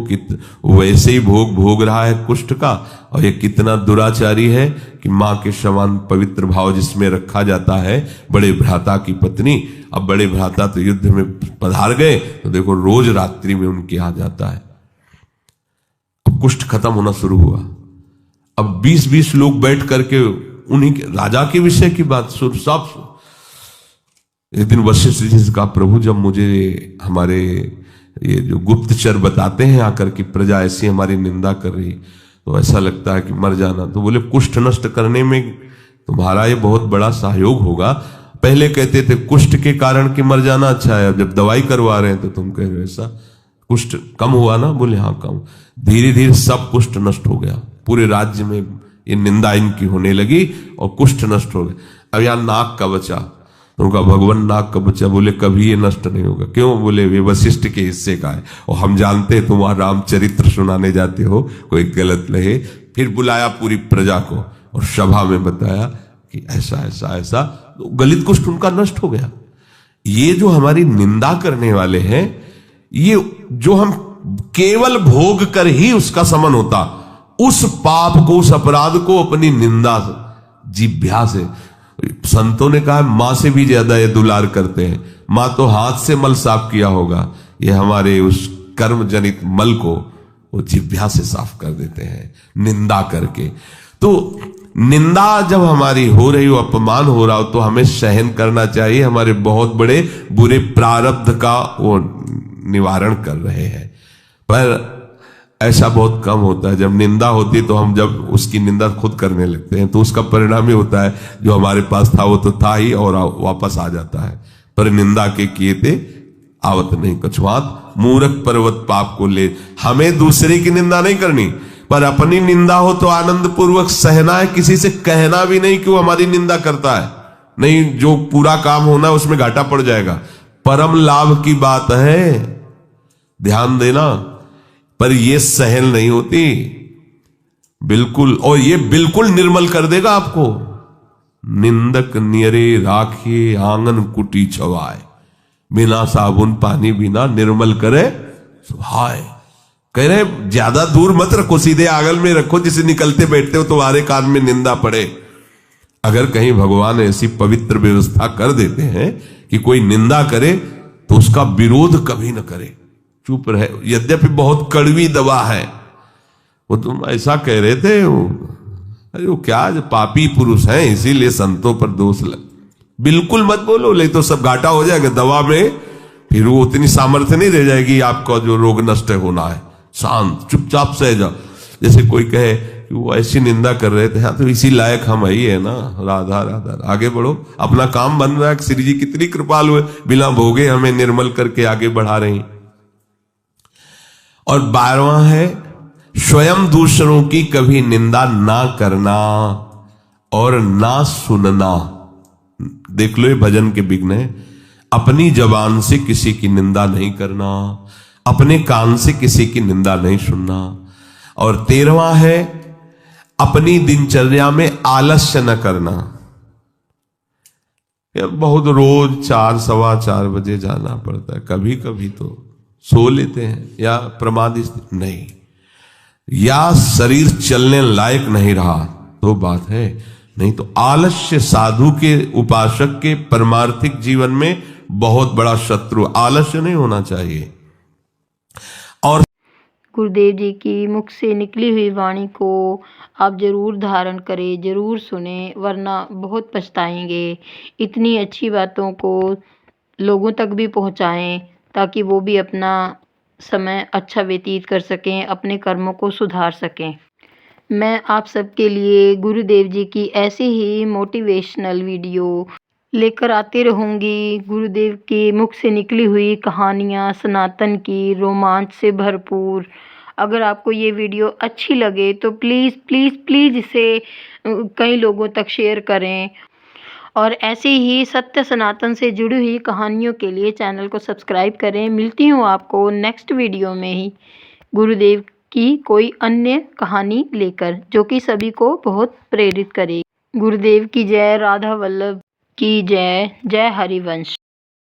वैसे ही भोग रहा है कुष्ठ का, और ये कितना दुराचारी है कि मां के समान पवित्र भाव जिसमें रखा जाता है बड़े भ्राता की पत्नी, अब बड़े भ्राता तो युद्ध में पधार गए तो देखो रोज रात्रि में उनके यहाँ जाता है। अब कुष्ठ खत्म होना शुरू हुआ। अब 20-20 लोग बैठ करके उन्हीं के राजा के विषय की बात सुन। सब एक दिन वशिष्ठ जी से कहा, प्रभु जब मुझे हमारे ये जो गुप्तचर बताते हैं आकर कि प्रजा ऐसी हमारी निंदा कर रही, तो ऐसा लगता है कि मर जाना। तो बोले कुष्ठ नष्ट करने में तुम्हारा ये बहुत बड़ा सहयोग होगा। पहले कहते थे कुष्ठ के कारण कि मर जाना अच्छा है, अब जब दवाई करवा रहे हैं तो तुम कह रहे हो ऐसा। कुष्ठ कम हुआ ना? बोले हाँ कम। धीरे धीरे सब कुष्ठ नष्ट हो गया, पूरे राज्य में ये निंदा इनकी होने लगी और कुष्ठ नष्ट हो गया। अब यहाँ नाक का बचा, उनका भगवान नाक का बच्चा। बोले कभी ये नष्ट नहीं होगा। क्यों? बोले वे वशिष्ठ के हिस्से का है और हम जानते हैं तुम वहां रामचरित्र सुनाने जाते हो, कोई गलत नहीं। फिर बुलाया पूरी प्रजा को और सभा में बताया कि ऐसा ऐसा ऐसा, तो गलित कुष्ठ उनका नष्ट हो गया। ये जो हमारी निंदा करने वाले हैं, ये जो हम केवल भोग कर ही उसका समन होता, उस पाप को, उस अपराध को अपनी निंदा जिह्वा से, संतों ने कहा मां से भी ज्यादा ये दुलार करते हैं। मां तो हाथ से मल साफ किया होगा, ये हमारे उस कर्म जनित मल को वो जिह्वा से साफ कर देते हैं निंदा करके। तो निंदा जब हमारी हो रही हो, अपमान हो रहा हो, तो हमें सहन करना चाहिए। हमारे बहुत बड़े बुरे प्रारब्ध का वो निवारण कर रहे हैं। पर ऐसा बहुत कम होता है। जब निंदा होती है तो हम जब उसकी निंदा खुद करने लगते हैं तो उसका परिणाम ही होता है जो हमारे पास था वो तो था ही और वापस आ जाता है। पर निंदा के किए थे आवत नहीं कछुआत, मूर्ख पर्वत पाप को ले। हमें दूसरे की निंदा नहीं करनी, पर अपनी निंदा हो तो आनंद पूर्वक सहना है। किसी से कहना भी नहीं कि वो हमारी निंदा करता है, नहीं, जो पूरा काम होना है उसमें घाटा पड़ जाएगा। परम लाभ की बात है, ध्यान देना। पर ये सहल नहीं होती बिल्कुल, और ये बिल्कुल निर्मल कर देगा आपको। निंदक नियरे राखिए आंगन कुटी छवाए, बिना साबुन पानी बिना निर्मल करे सुहाए। कह रहे ज्यादा दूर मत रखो, सीधे आंगन में रखो, जिसे निकलते बैठते हो तुम्हारे कान में निंदा पड़े। अगर कहीं भगवान ऐसी पवित्र व्यवस्था कर देते हैं कि कोई निंदा करे तो उसका विरोध कभी न करे, चुप रहे, यद्यपि बहुत कड़वी दवा है। वो तुम ऐसा कह रहे थे, अरे वो क्या पापी पुरुष हैं इसीलिए संतों पर दोष लग, बिल्कुल मत बोलो, नहीं तो सब घाटा हो जाएगा दवा में, फिर वो उतनी सामर्थ्य नहीं रह जाएगी आपका जो रोग नष्ट होना है। शांत चुपचाप सह जाओ। जैसे कोई कहे कि वो ऐसी निंदा कर रहे थे, हाँ तो इसी लायक हम ही है ना, राधा राधा, आगे बढ़ो, अपना काम बन रहा है। श्री जी कितनी कृपालु है, बिना भोगे हमें निर्मल करके आगे बढ़ा रहे हैं। और 12वां है स्वयं दूसरों की कभी निंदा ना करना और ना सुनना। देख लो ये भजन के विघ्न है। अपनी जबान से किसी की निंदा नहीं करना, अपने कान से किसी की निंदा नहीं सुनना। और 13वां है अपनी दिनचर्या में आलस्य न करना। बहुत रोज 4 सवा 4 बजे जाना पड़ता है, कभी कभी तो सो लेते हैं या प्रमादी नहीं, या शरीर चलने लायक नहीं रहा तो बात है, नहीं तो आलस्य साधु के उपासक के परमार्थिक जीवन में बहुत बड़ा शत्रु। आलस्य नहीं होना चाहिए। और गुरुदेव जी की मुख से निकली हुई वाणी को आप जरूर धारण करें, जरूर सुने, वरना बहुत पछताएंगे। इतनी अच्छी बातों को लोगों तक भी पहुंचाएं ताकि वो भी अपना समय अच्छा व्यतीत कर सकें, अपने कर्मों को सुधार सकें। मैं आप सबके लिए गुरुदेव जी की ऐसी ही मोटिवेशनल वीडियो लेकर आती रहूँगी। गुरुदेव के मुख से निकली हुई कहानियाँ, सनातन की, रोमांच से भरपूर। अगर आपको ये वीडियो अच्छी लगे तो प्लीज़ प्लीज़ प्लीज़ इसे कई लोगों तक शेयर करें। और ऐसी ही सत्य सनातन से जुड़ी हुई कहानियों के लिए चैनल को सब्सक्राइब करें। मिलती हूँ आपको नेक्स्ट वीडियो में ही गुरुदेव की कोई अन्य कहानी लेकर, जो कि सभी को बहुत प्रेरित करेगी। गुरुदेव की जय, राधा वल्लभ की जय, जय हरिवंश।